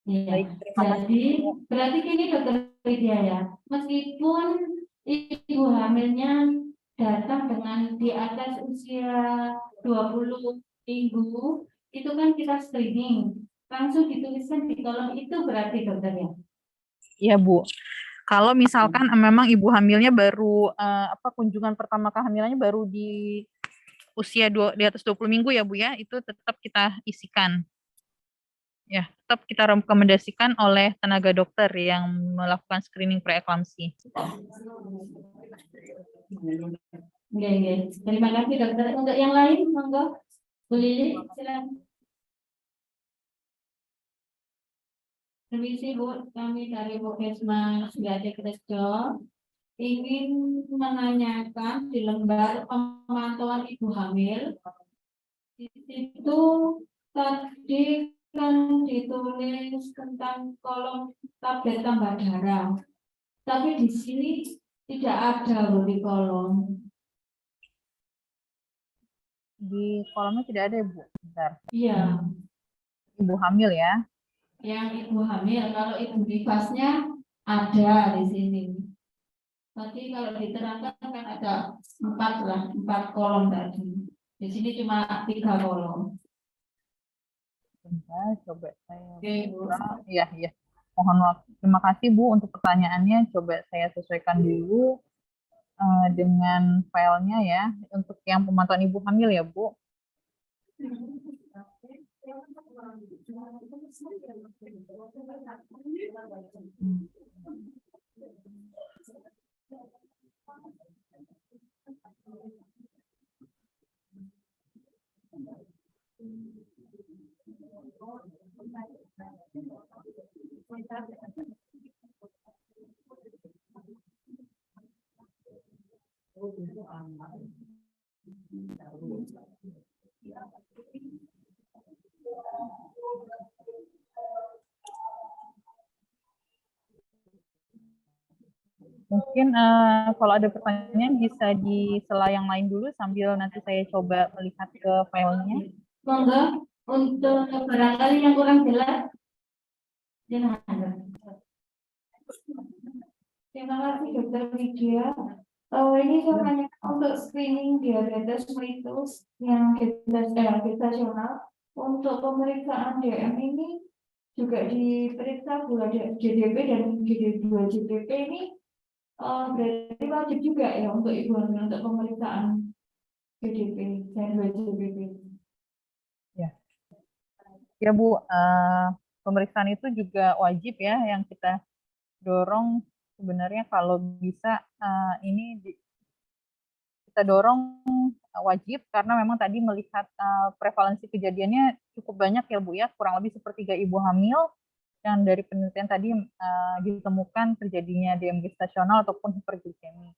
Iya. baik, terima kasih. Jadi, berarti gini, Dokter Widya ya, meskipun ibu hamilnya datang dengan di atas usia 20 minggu, itu kan kita screening. Langsung dituliskan di kolom itu berarti, Dokter ya? Iya Bu. Kalau misalkan memang ibu hamilnya baru kunjungan pertama kehamilannya baru di usia di atas 20 minggu ya Bu ya, itu tetap kita isikan. Ya, tetap kita rekomendasikan oleh tenaga dokter yang melakukan screening preeklamsi. Oke. Terima kasih, Dokter. Untuk yang lain, monggo. Bu Lili, silakan. Permisi Bu, kami dari Puskesmas Gade Krejo ingin menanyakan di lembar pemantauan ibu hamil. Di situ tadi kan ditulis tentang kolom tablet tambah darah, tapi di sini tidak ada Bu di kolom. Di kolomnya tidak ada ya Bu. Bentar. Iya, Ibu hamil ya. yang ibu hamil, kalau ibu nifasnya ada di sini. Tapi kalau diterangkan kan ada 4 kolom tadi. Di sini cuma 3 kolom. Bentar, coba saya. Oke, Bu. Iya, iya. Mohon maaf. Terima kasih Bu untuk pertanyaannya. Coba saya sesuaikan dulu dengan filenya ya. Untuk yang pemantauan ibu hamil ya Bu. Mungkin kalau ada pertanyaan bisa di sela yang lain dulu sambil nanti saya coba melihat ke filenya. Monggo untuk barangkali yang kurang jelas. Terima kasih Dokter Widya. Ini saya tanya untuk screening diabetes mellitus yang gestasional untuk pemeriksaan DM ini juga diperiksa gula GDP dan GD2-GDP ini berarti wajib juga ya untuk ibu hamil untuk pemeriksaan GDP dan 2-GDP. Ya Bu, pemeriksaan itu juga wajib ya yang kita dorong sebenarnya kalau bisa ini kita dorong wajib, karena memang tadi melihat prevalensi kejadiannya cukup banyak ya Bu ya, kurang lebih sepertiga ibu hamil yang dari penelitian tadi ditemukan terjadinya DM gestasional ataupun hiperglikemi.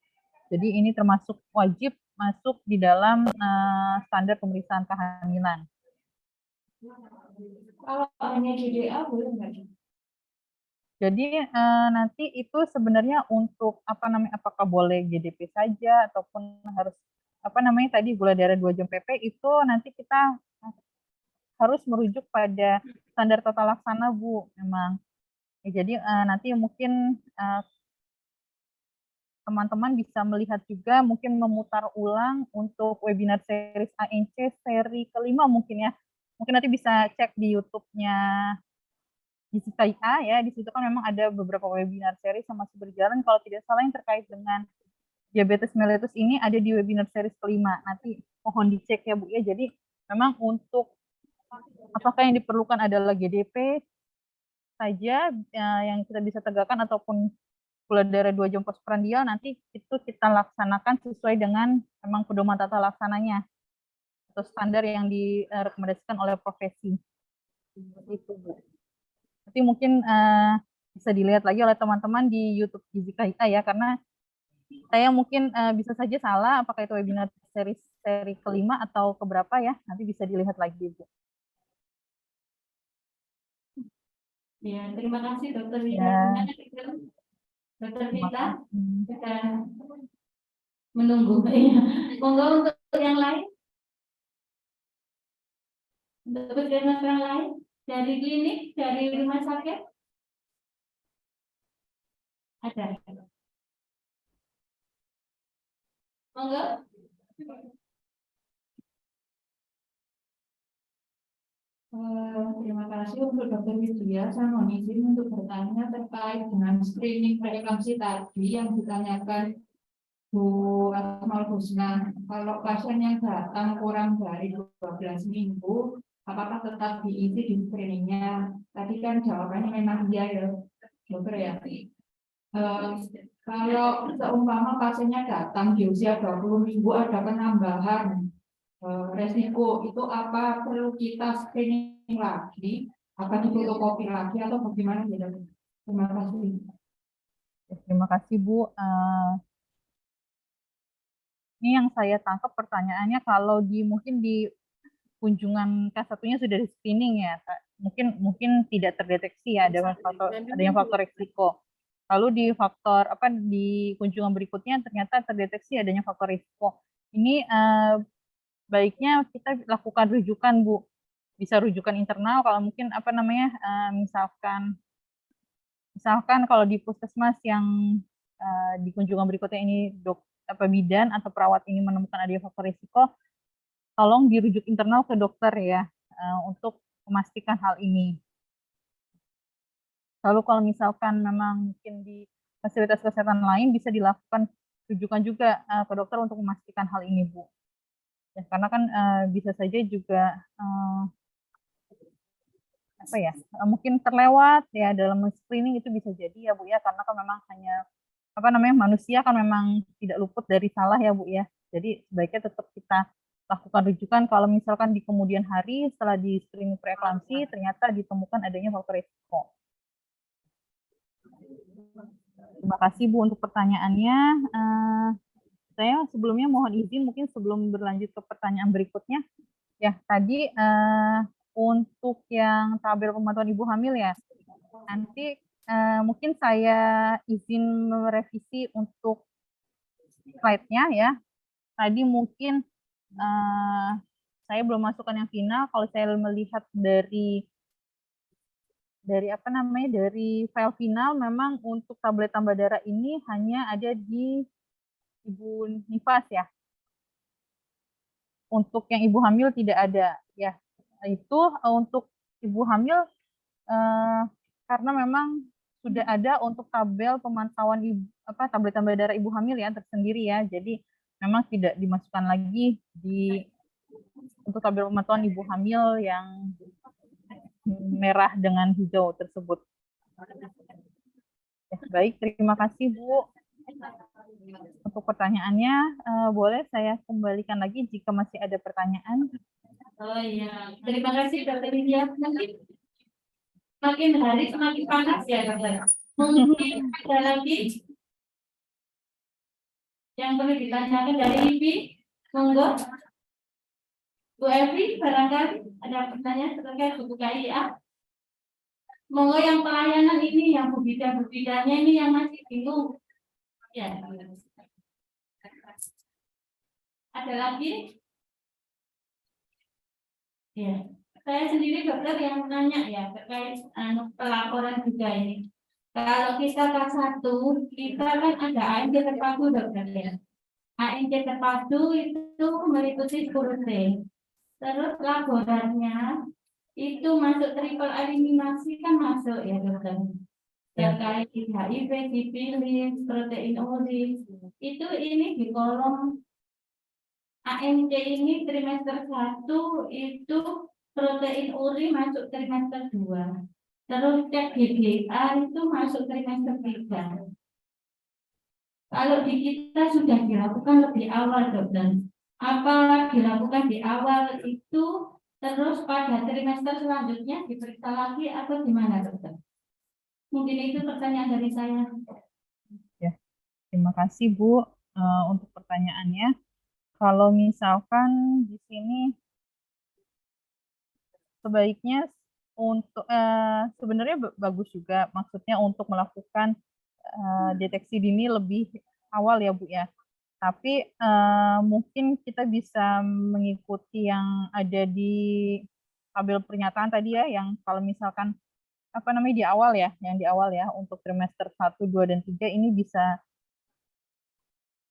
Jadi ini termasuk wajib masuk di dalam standar pemeriksaan kehamilan. Kalau hanya GDA boleh nggak? Jadi nanti itu sebenarnya untuk apa namanya, apakah boleh GDP saja ataupun harus apa namanya tadi gula darah 2 jam PP, itu nanti kita harus merujuk pada standar tata laksana Bu memang. Ya, jadi nanti mungkin teman-teman bisa melihat juga, mungkin memutar ulang untuk webinar series ANC seri kelima mungkin ya. Mungkin nanti bisa cek di YouTube-nya JCKIA ya, di situ kan memang ada beberapa webinar series yang masih berjalan, kalau tidak salah yang terkait dengan diabetes mellitus ini ada di webinar series kelima, nanti mohon dicek ya Bu ya. Jadi memang untuk apakah yang diperlukan adalah GDP saja yang kita bisa tegakkan ataupun gula darah 2 jam postprandial, nanti itu kita laksanakan sesuai dengan memang pedoman tata laksananya atau standar yang direkomendasikan oleh profesi. Itu Bu. Nanti mungkin bisa dilihat lagi oleh teman-teman di YouTube JCKIA ya, karena saya mungkin bisa saja salah apakah itu webinar seri kelima atau keberapa ya, nanti bisa dilihat lagi Bu. Ya, terima kasih Dokter Wita. Ya. Dokter Terima Wita, kasih. kita menunggu. Monggo untuk yang lain. Untuk puskesmas yang lain dari klinik, dari rumah sakit ada. Monggo. Terima kasih untuk Dokter Widya. Saya mohon izin untuk bertanya terkait dengan screening preeklampsi tadi yang ditanyakan Bu Asmaul Husna. Kalau pasien yang datang kurang dari 12 minggu, apakah tetap diisi di screeningnya? Tadi kan jawabannya memang iya ya, Dokter ya. Kalau seumpama pasiennya datang di usia 20 minggu ada penambahan resiko, itu apa perlu kita screening lagi, apa difotokopi lagi atau bagaimana ya? Terima kasih. Terima kasih Bu. Ini yang saya tangkap pertanyaannya, kalau mungkin di kunjungan K1-nya sudah di screening ya, mungkin tidak terdeteksi ya adanya faktor risiko. Lalu di kunjungan berikutnya ternyata terdeteksi adanya faktor risiko. Ini baiknya kita lakukan rujukan Bu. Bisa rujukan internal kalau mungkin misalkan kalau di puskesmas yang di kunjungan berikutnya ini bidan atau perawat ini menemukan adanya faktor risiko, tolong dirujuk internal ke dokter ya untuk memastikan hal ini. Lalu kalau misalkan memang mungkin di fasilitas kesehatan lain bisa dilakukan rujukan juga ke dokter untuk memastikan hal ini Bu. Ya, karena kan bisa saja juga mungkin terlewat ya dalam screening, itu bisa jadi ya Bu ya, karena kan memang hanya manusia kan memang tidak luput dari salah ya Bu ya. Jadi sebaiknya tetap kita lakukan rujukan kalau misalkan di kemudian hari setelah di screening preeklampsi ternyata ditemukan adanya faktor risiko. Terima kasih Bu untuk pertanyaannya. Saya sebelumnya mohon izin mungkin sebelum berlanjut ke pertanyaan berikutnya. Ya, tadi untuk yang tabel pemantauan ibu hamil ya, nanti mungkin saya izin merevisi untuk slide-nya ya. Tadi mungkin saya belum masukkan yang final. Kalau saya melihat dari file final, memang untuk tablet tambah darah ini hanya ada di Ibu Nifas ya. Untuk yang ibu hamil tidak ada ya. Itu untuk ibu hamil karena memang sudah ada untuk tabel pemantauan tablet tambah darah ibu hamil ya tersendiri ya. Jadi memang tidak dimasukkan lagi untuk tabel pemantauan ibu hamil yang merah dengan hijau tersebut. Ya. Baik, terima kasih Bu. Untuk pertanyaannya, boleh saya kembalikan lagi jika masih ada pertanyaan. Oh iya, terima kasih Dokter Widya. Makin hari semakin panas ya Dokter. Mungkin ada lagi yang perlu ditanyakan dari Ibi, monggo. Bu Evi, barangkali ada pertanyaan terkait buku KIA. Monggo yang pelayanan ini, yang bu-bidanya ini yang masih bingung. Ya. Ada lagi? Ya. Saya sendiri dokter yang nanya ya terkait pelaporan juga ini. Kalau kita K1, kita kan ada ANC terpadu dokter ya. ANC terpadu itu meliputi 10 T. Terus laporannya itu masuk triple eliminasi kan masuk ya dokter. Terkait HIV, sipilis, protein urin, itu ini di kolom ANC ini trimester 1 itu protein urin masuk trimester 2. Terus cek GGA itu masuk trimester 3. Kalau di kita sudah dilakukan lebih awal dokter. Apa dilakukan di awal itu terus pada trimester selanjutnya diperiksa lagi atau gimana dokter? Mungkin itu pertanyaan dari saya. Ya, terima kasih Bu untuk pertanyaannya. Kalau misalkan di sini sebaiknya untuk sebenarnya bagus juga, maksudnya untuk melakukan deteksi dini lebih awal ya Bu ya. Tapi mungkin kita bisa mengikuti yang ada di tabel pernyataan tadi ya, yang kalau misalkan apa namanya di awal ya, yang di awal ya untuk trimester 1, 2, dan 3 ini bisa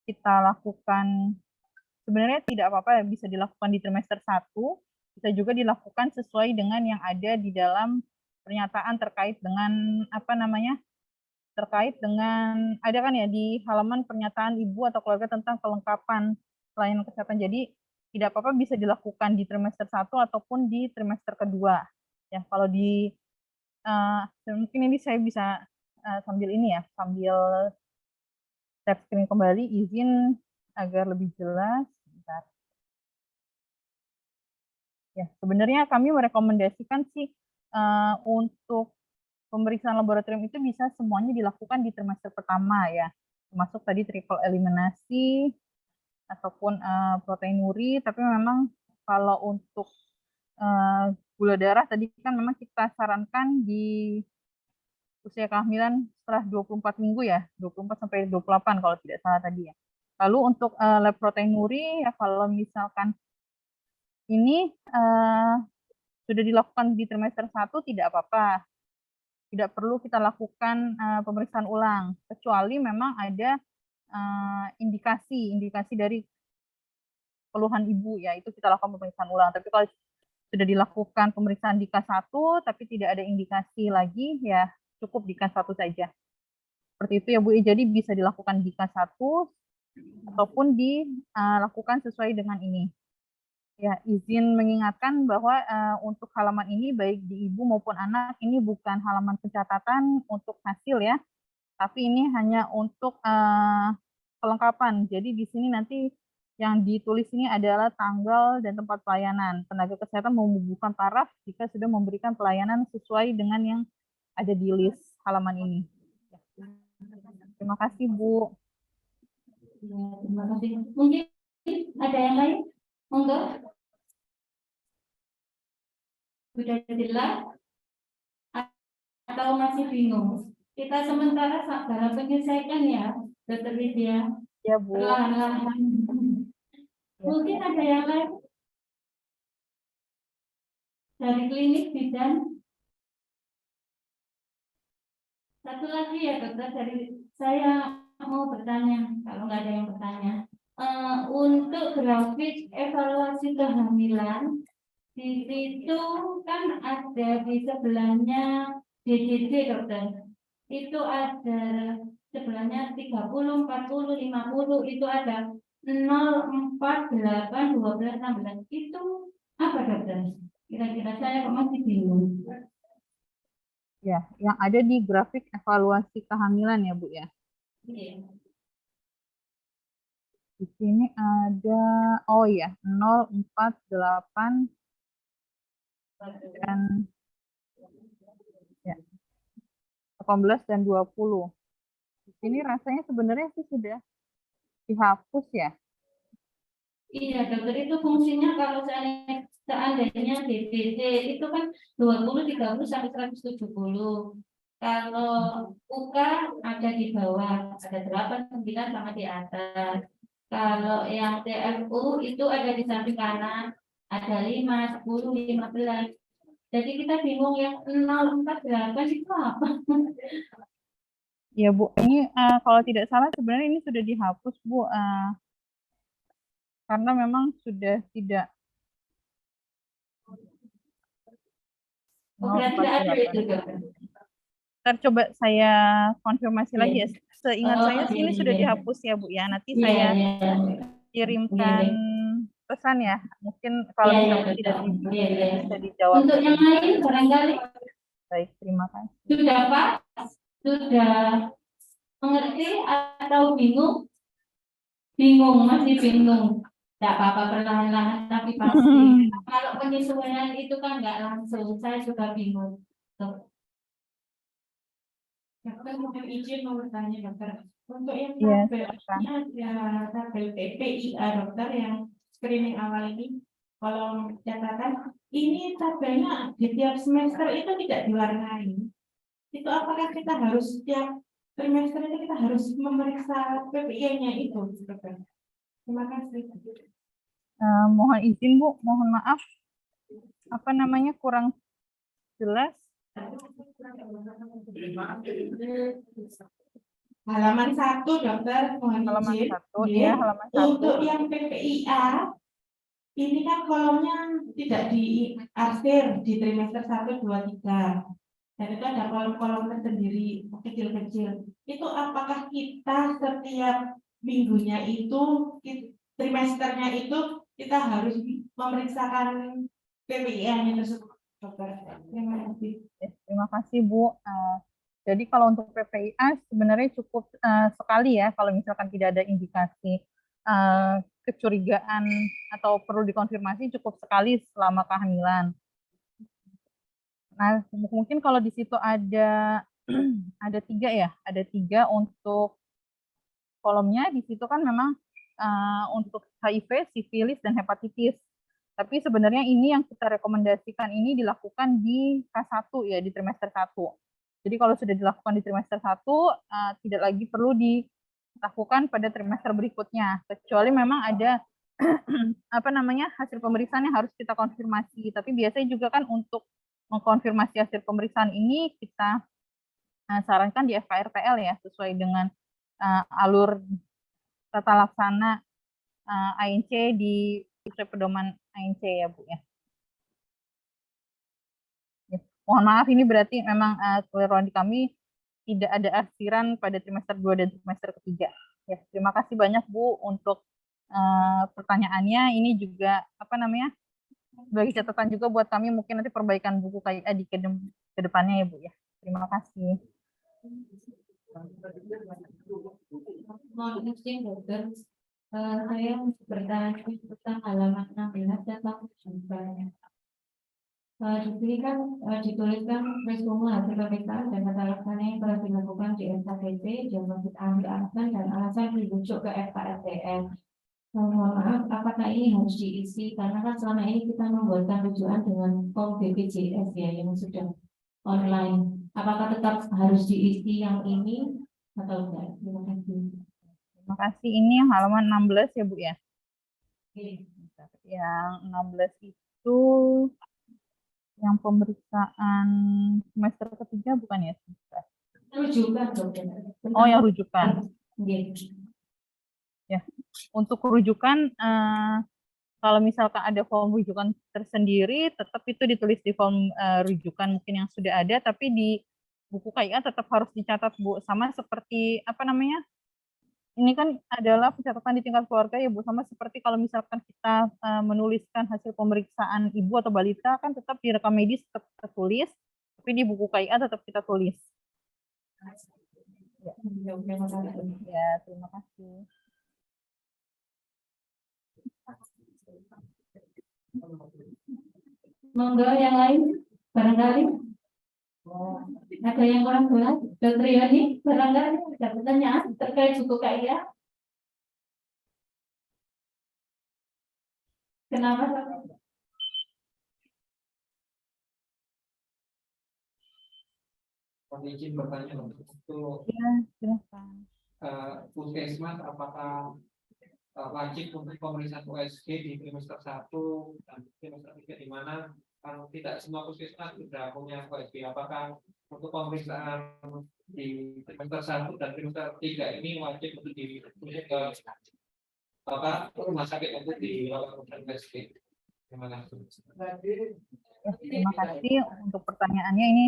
kita lakukan, sebenarnya tidak apa-apa, bisa dilakukan di trimester 1, bisa juga dilakukan sesuai dengan yang ada di dalam pernyataan terkait dengan apa namanya, terkait dengan ada kan ya di halaman pernyataan ibu atau keluarga tentang kelengkapan pelayanan kesehatan. Jadi tidak apa-apa bisa dilakukan di trimester 1 ataupun di trimester kedua. Ya, kalau di mungkin ini saya bisa sambil ini ya, sambil tap screen kembali, izin agar lebih jelas. Bentar. Ya, sebenarnya kami merekomendasikan sih untuk pemeriksaan laboratorium itu bisa semuanya dilakukan di trimester pertama ya, termasuk tadi triple eliminasi ataupun proteinuri. Tapi memang kalau untuk gula darah tadi kan memang kita sarankan di usia kehamilan setelah 24 minggu ya, 24 sampai 28 kalau tidak salah tadi ya. Lalu untuk lab proteinuri ya, kalau misalkan ini sudah dilakukan di trimester 1 tidak apa-apa. Tidak perlu kita lakukan pemeriksaan ulang, kecuali memang ada indikasi dari keluhan ibu ya, itu kita lakukan pemeriksaan ulang. Tapi kalau sudah dilakukan pemeriksaan di K1 tapi tidak ada indikasi lagi ya, cukup di K1 saja. Seperti itu ya Bu. Jadi bisa dilakukan di K1 ataupun dilakukan sesuai dengan ini. Ya, izin mengingatkan bahwa untuk halaman ini baik di ibu maupun anak ini bukan halaman pencatatan untuk hasil ya, tapi ini hanya untuk kelengkapan. Jadi di sini nanti yang ditulis ini adalah tanggal dan tempat pelayanan. Tenaga kesehatan membubuhkan paraf jika sudah memberikan pelayanan sesuai dengan yang ada di list halaman ini. Terima kasih Bu. Ya, terima kasih. Mungkin ada yang lain? Monggo. Sudah jelas atau masih bingung? Kita sementara dalam penyelesaian ya, Dokter Widya. Ya Bu. Perlahan-lahan. Mungkin ada yang lain dari klinik bidan. Satu lagi ya dokter, dari saya mau bertanya, kalau nggak ada yang bertanya. Untuk grafik evaluasi kehamilan, di situ kan ada di sebelahnya DDD dokter. Itu ada sebelahnya 30, 40, 50, itu ada 0, 4, 8, 12, 16. Itu apa dokter? Kira-kira saya kok masih bingung. Ya, yang ada di grafik evaluasi kehamilan ya, Bu ya. Iya. Di sini ada, oh ya, 0, 4, 8, dan ya, 18 dan 20. Di sini rasanya sebenarnya sih sudah dihapus ya. Iya, dokter itu fungsinya kalau seandainya DBT itu kan 20, 30 sampai 170. Kalau UK ada di bawah, ada 8, 9 sama di atas. Kalau yang TFU itu ada di samping kanan, ada 5, 10, 15. Jadi kita bingung yang 0, 4, 8 itu apa? Ya Bu, ini kalau tidak salah sebenarnya ini sudah dihapus Bu, karena memang sudah tidak Oh, berarti tidak ada itu, 048. dokter. Ntar coba saya konfirmasi Iya. lagi ya. Seingat Oh, saya sih ini iya, sudah iya. dihapus ya Bu ya. Nanti Iya, saya iya. kirimkan Iya, pesan ya. Mungkin kalau iya, iya, misalkan tidak betul. Iya, iya. bisa dijawab. Untuk yang lain barangkali Baik, terima kasih. sudah Pak, sudah mengerti atau bingung? Bingung, masih bingung. Tidak apa-apa perlahan-lahan tapi pasti. Kalau penyesuaian itu kan nggak langsung, saya juga bingung. Tuh. Dokter mohon izin mau bertanya dokter. Untuk yang Iya, tabel silakan. ini ada tabel PPIA dokter yang screening awal ini. Kalau catatan ini tabelnya di tiap semester itu tidak diwarnai. Itu apakah kita harus setiap trimester itu kita harus memeriksa PPIA-nya itu, dokter? Terima kasih. Mohon izin Bu, mohon maaf. Apa namanya kurang jelas? Halaman 1, dokter, mohon Halaman izin. 1, Oke. ya halaman 1. Untuk yang PPIA, ini kan kolomnya tidak diarsir di trimester 1, 2, 3. Dan itu ada kolom-kolom tersendiri, kecil-kecil. Itu apakah kita setiap minggunya itu, trimesternya itu, kita harus memeriksakan PPIA-nya tersebut, dokter? Terima kasih. Ya, terima kasih Bu. Jadi kalau untuk PPIA sebenarnya cukup sekali ya kalau misalkan tidak ada indikasi kecurigaan atau perlu dikonfirmasi cukup sekali selama kehamilan. Nah, mungkin kalau di situ ada ada 3 ya, ada 3 untuk kolomnya. Di situ kan memang untuk HIV, sifilis, dan hepatitis. Tapi sebenarnya ini yang kita rekomendasikan ini dilakukan di K1 ya, di trimester 1. Jadi kalau sudah dilakukan di trimester 1, tidak lagi perlu dilakukan pada trimester berikutnya. Kecuali memang ada apa namanya hasil pemeriksaan yang harus kita konfirmasi. Tapi biasanya juga kan untuk mengkonfirmasi hasil pemeriksaan ini kita sarankan di FKRTL ya, sesuai dengan alur tata laksana ANC di sesuai pedoman ANC ya Bu ya. Ya. Mohon maaf ini berarti memang keliruan di kami tidak ada arsiran pada trimester 2 dan trimester ketiga. Ya, terima kasih banyak Bu untuk pertanyaannya. Ini juga apa namanya sebagai catatan juga buat kami mungkin nanti perbaikan buku KIA di ke depannya ya Bu ya. Terima kasih. Mohon izin dokter, saya bertanya tentang halaman 16 dan tahun jumlahnya. Di sini kan dituliskan resume hasil pemeriksaan dan tata laksana yang telah dilakukan di SKPT, jam ambil alasan dan alasan dirujuk ke FKRTL. Mohon maaf, apakah ini harus diisi? Karena kan selama ini kita membuatkan rujukan dengan form BPJS ya yang sudah online. Apakah tetap harus diisi yang ini atau tidak? Terima kasih. Terima kasih. Ini yang halaman 16 ya Bu ya. Oke. Yang 16 itu yang pemeriksaan semester ketiga bukan ya? Rujukan dokter. Oh, yang rujukan. Oke. Ya, untuk rujukan kalau misalkan ada form rujukan tersendiri, tetap itu ditulis di form rujukan mungkin yang sudah ada, tapi di buku KIA tetap harus dicatat Bu, sama seperti apa namanya? Ini kan adalah pencatatan di tingkat keluarga ya Bu, sama seperti kalau misalkan kita menuliskan hasil pemeriksaan ibu atau balita kan tetap di rekam medis tertulis, tapi tapi di buku KIA tetap kita tulis. Ya, terima kasih. Monggo yang lain, barangkali ada yang kurang jelas. Dr. Yoni, barangkali ada pertanyaan terkait buku KIA. Kenapa? Izin bertanya untuk Ya, silakan. puskesmas apakah wajib untuk pemeriksaan USG di trimester 1 dan trimester 3 di mana tidak semua puskesmas sudah punya USG. Apakah untuk pemeriksaan di trimester 1 dan trimester 3 ini wajib untuk dikirim ke rumah sakit untuk dilakukan USG? Terima kasih. Terima kasih untuk pertanyaannya. Ini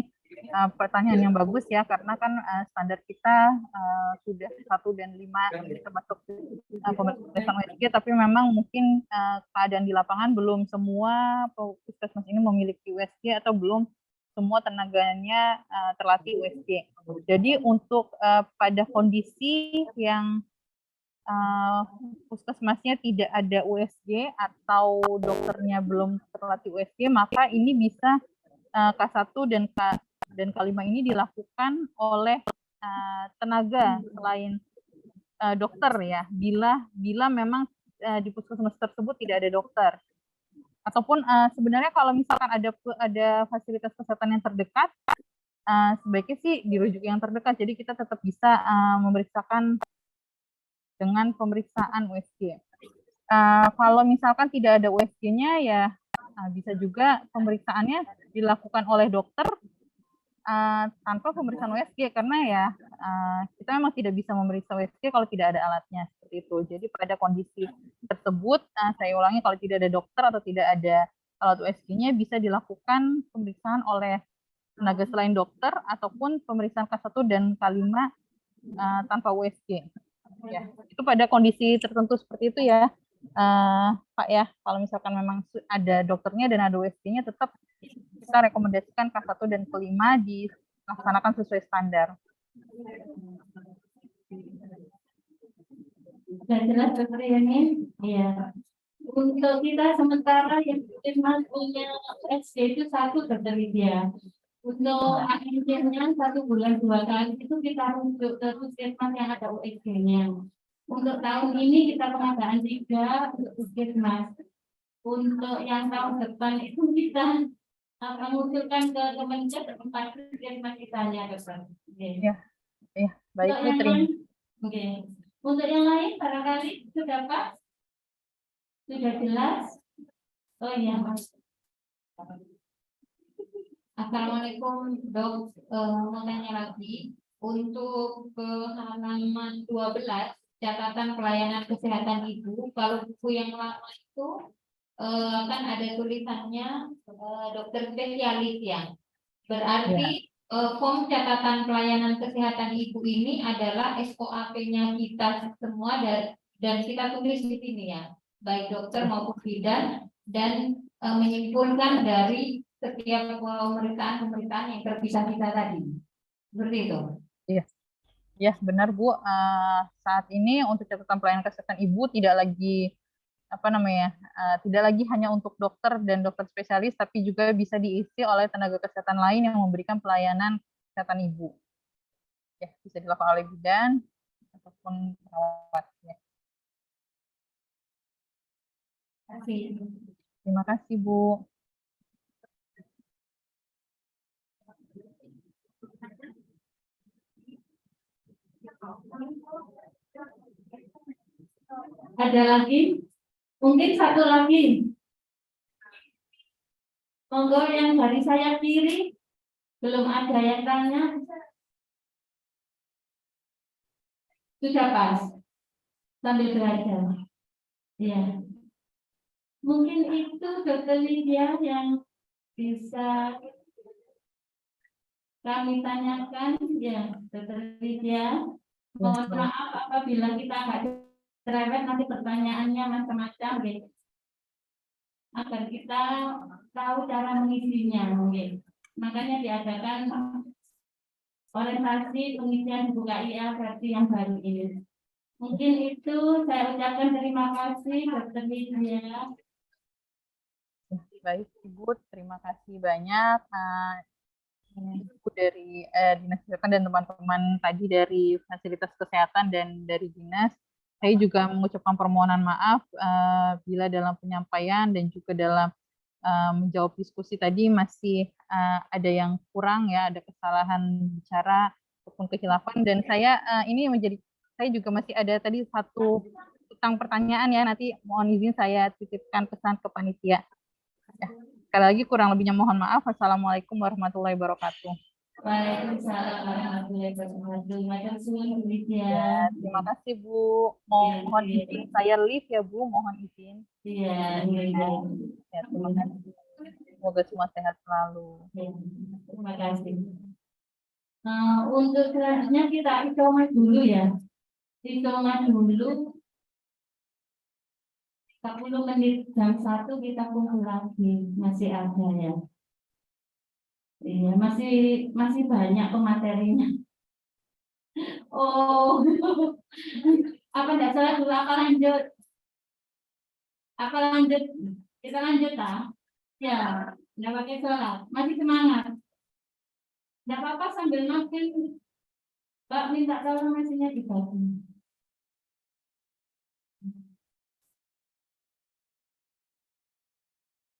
pertanyaan yang bagus ya, karena kan standar kita sudah 1 dan 5 ini termasuk pemeriksaan USG, tapi memang mungkin keadaan di lapangan belum semua puskesmas ini memiliki USG atau belum semua tenaganya terlatih USG. Jadi untuk pada kondisi yang puskesmasnya tidak ada USG atau dokternya belum terlatih USG, maka ini bisa K1 dan K5 ini dilakukan oleh tenaga selain dokter ya, bila memang di puskesmas tersebut tidak ada dokter. Ataupun sebenarnya kalau misalkan ada fasilitas kesehatan yang terdekat, sebaiknya sih dirujuk yang terdekat. Jadi kita tetap bisa memeriksakan dengan pemeriksaan USG. Kalau misalkan tidak ada USG-nya ya bisa juga pemeriksaannya dilakukan oleh dokter tanpa pemeriksaan USG, karena ya kita memang tidak bisa memeriksa USG kalau tidak ada alatnya, seperti itu. Jadi pada kondisi tersebut, saya ulangi, kalau tidak ada dokter atau tidak ada alat USG-nya, bisa dilakukan pemeriksaan oleh tenaga selain dokter ataupun pemeriksaan K1 dan K5 tanpa USG. Ya, itu pada kondisi tertentu seperti itu ya, Pak ya. Kalau misalkan memang ada dokternya dan ada USG-nya, tetap kita rekomendasikan K1 dan K5 dilaksanakan sesuai standar. Sudah jelas Dr. Yani? Iya. Untuk kita sementara yang punya USG itu 1 Dr. Widya. Untuk akhirnya 1 bulan 2 kali itu kita rujuk ke puskesmas yang ada USG-nya. Untuk tahun ini kita pengadaan 3 untuk puskesmas. Untuk yang tahun depan itu kita mengusulkan ke Kemenkes 4 puskesmas kitanya, Dokter. Ya, baik Putri. Oke. Untuk yang lain barangkali sudah Pak? Sudah jelas? Oh iya, Mas. Assalamualaikum Dok, mau tanya lagi untuk ke halaman 12 catatan pelayanan kesehatan ibu. Kalau buku yang lama itu kan ada tulisannya dokter spesialis ya. Berarti form catatan pelayanan kesehatan ibu ini adalah SOAP-nya kita semua dan kita tulis di sini ya, baik dokter maupun bidan, dan menyimpulkan dari setiap pemeriksaan yang terpisah-pisah tadi. Seperti itu. Iya. Ya, benar Bu. Saat ini untuk catatan pelayanan kesehatan ibu tidak lagi tidak lagi hanya untuk dokter dan dokter spesialis, tapi juga bisa diisi oleh tenaga kesehatan lain yang memberikan pelayanan kesehatan ibu. Ya, bisa dilakukan oleh bidan ataupun perawat. Ya. Terima kasih Bu. Ada lagi? Mungkin satu lagi. Monggo yang dari saya kiri. Belum ada yang tanya. Sudah pas. Sambil belajar. Ya. Mungkin itu Dokter Lydia yang bisa kami tanyakan. Ya, Dokter Lydia. Mohon maaf apabila kita nggak cerewet, nanti pertanyaannya macam-macam gitu. Agar kita tahu cara mengisinya mungkin. makanya diadakan orientasi pengisian buku KIA versi yang baru ini. Mungkin itu saya ucapkan terima kasih Dr. Lydia. Baik, Ibu, terima kasih banyak. Ibu dari Dinas Kesehatan dan teman-teman tadi dari fasilitas kesehatan dan dari dinas. Saya juga mengucapkan permohonan maaf bila dalam penyampaian dan juga dalam menjawab diskusi tadi masih ada yang kurang ya, ada kesalahan bicara ataupun kehilafan. Dan saya saya juga masih ada tadi satu utang pertanyaan ya, nanti mohon izin saya titipkan pesan ke panitia. Ya. Sekali lagi kurang lebihnya mohon maaf. Wassalamualaikum warahmatullahi wabarakatuh. Waalaikumsalam warahmatullahi wabarakatuh. Terima kasih Bu Lydia. Ya, terima kasih Bu. Mohon izin saya live ya Bu, mohon izin. Iya. Ya, terima kasih. Semoga semua sehat selalu. Terima kasih. Untuk selanjutnya kita isoman dulu ya. Isoman dulu 10 menit, jam 1 kita kumpul lagi, masih ada ya. Iya, masih banyak pematerinya. Oh, apa enggak salah dulu, apa lanjut? Apa lanjut? Kita lanjut ah. Ya, enggak pakai sholat, masih semangat. Enggak apa-apa sambil makan. Mbak minta tolong nasinya dibagi.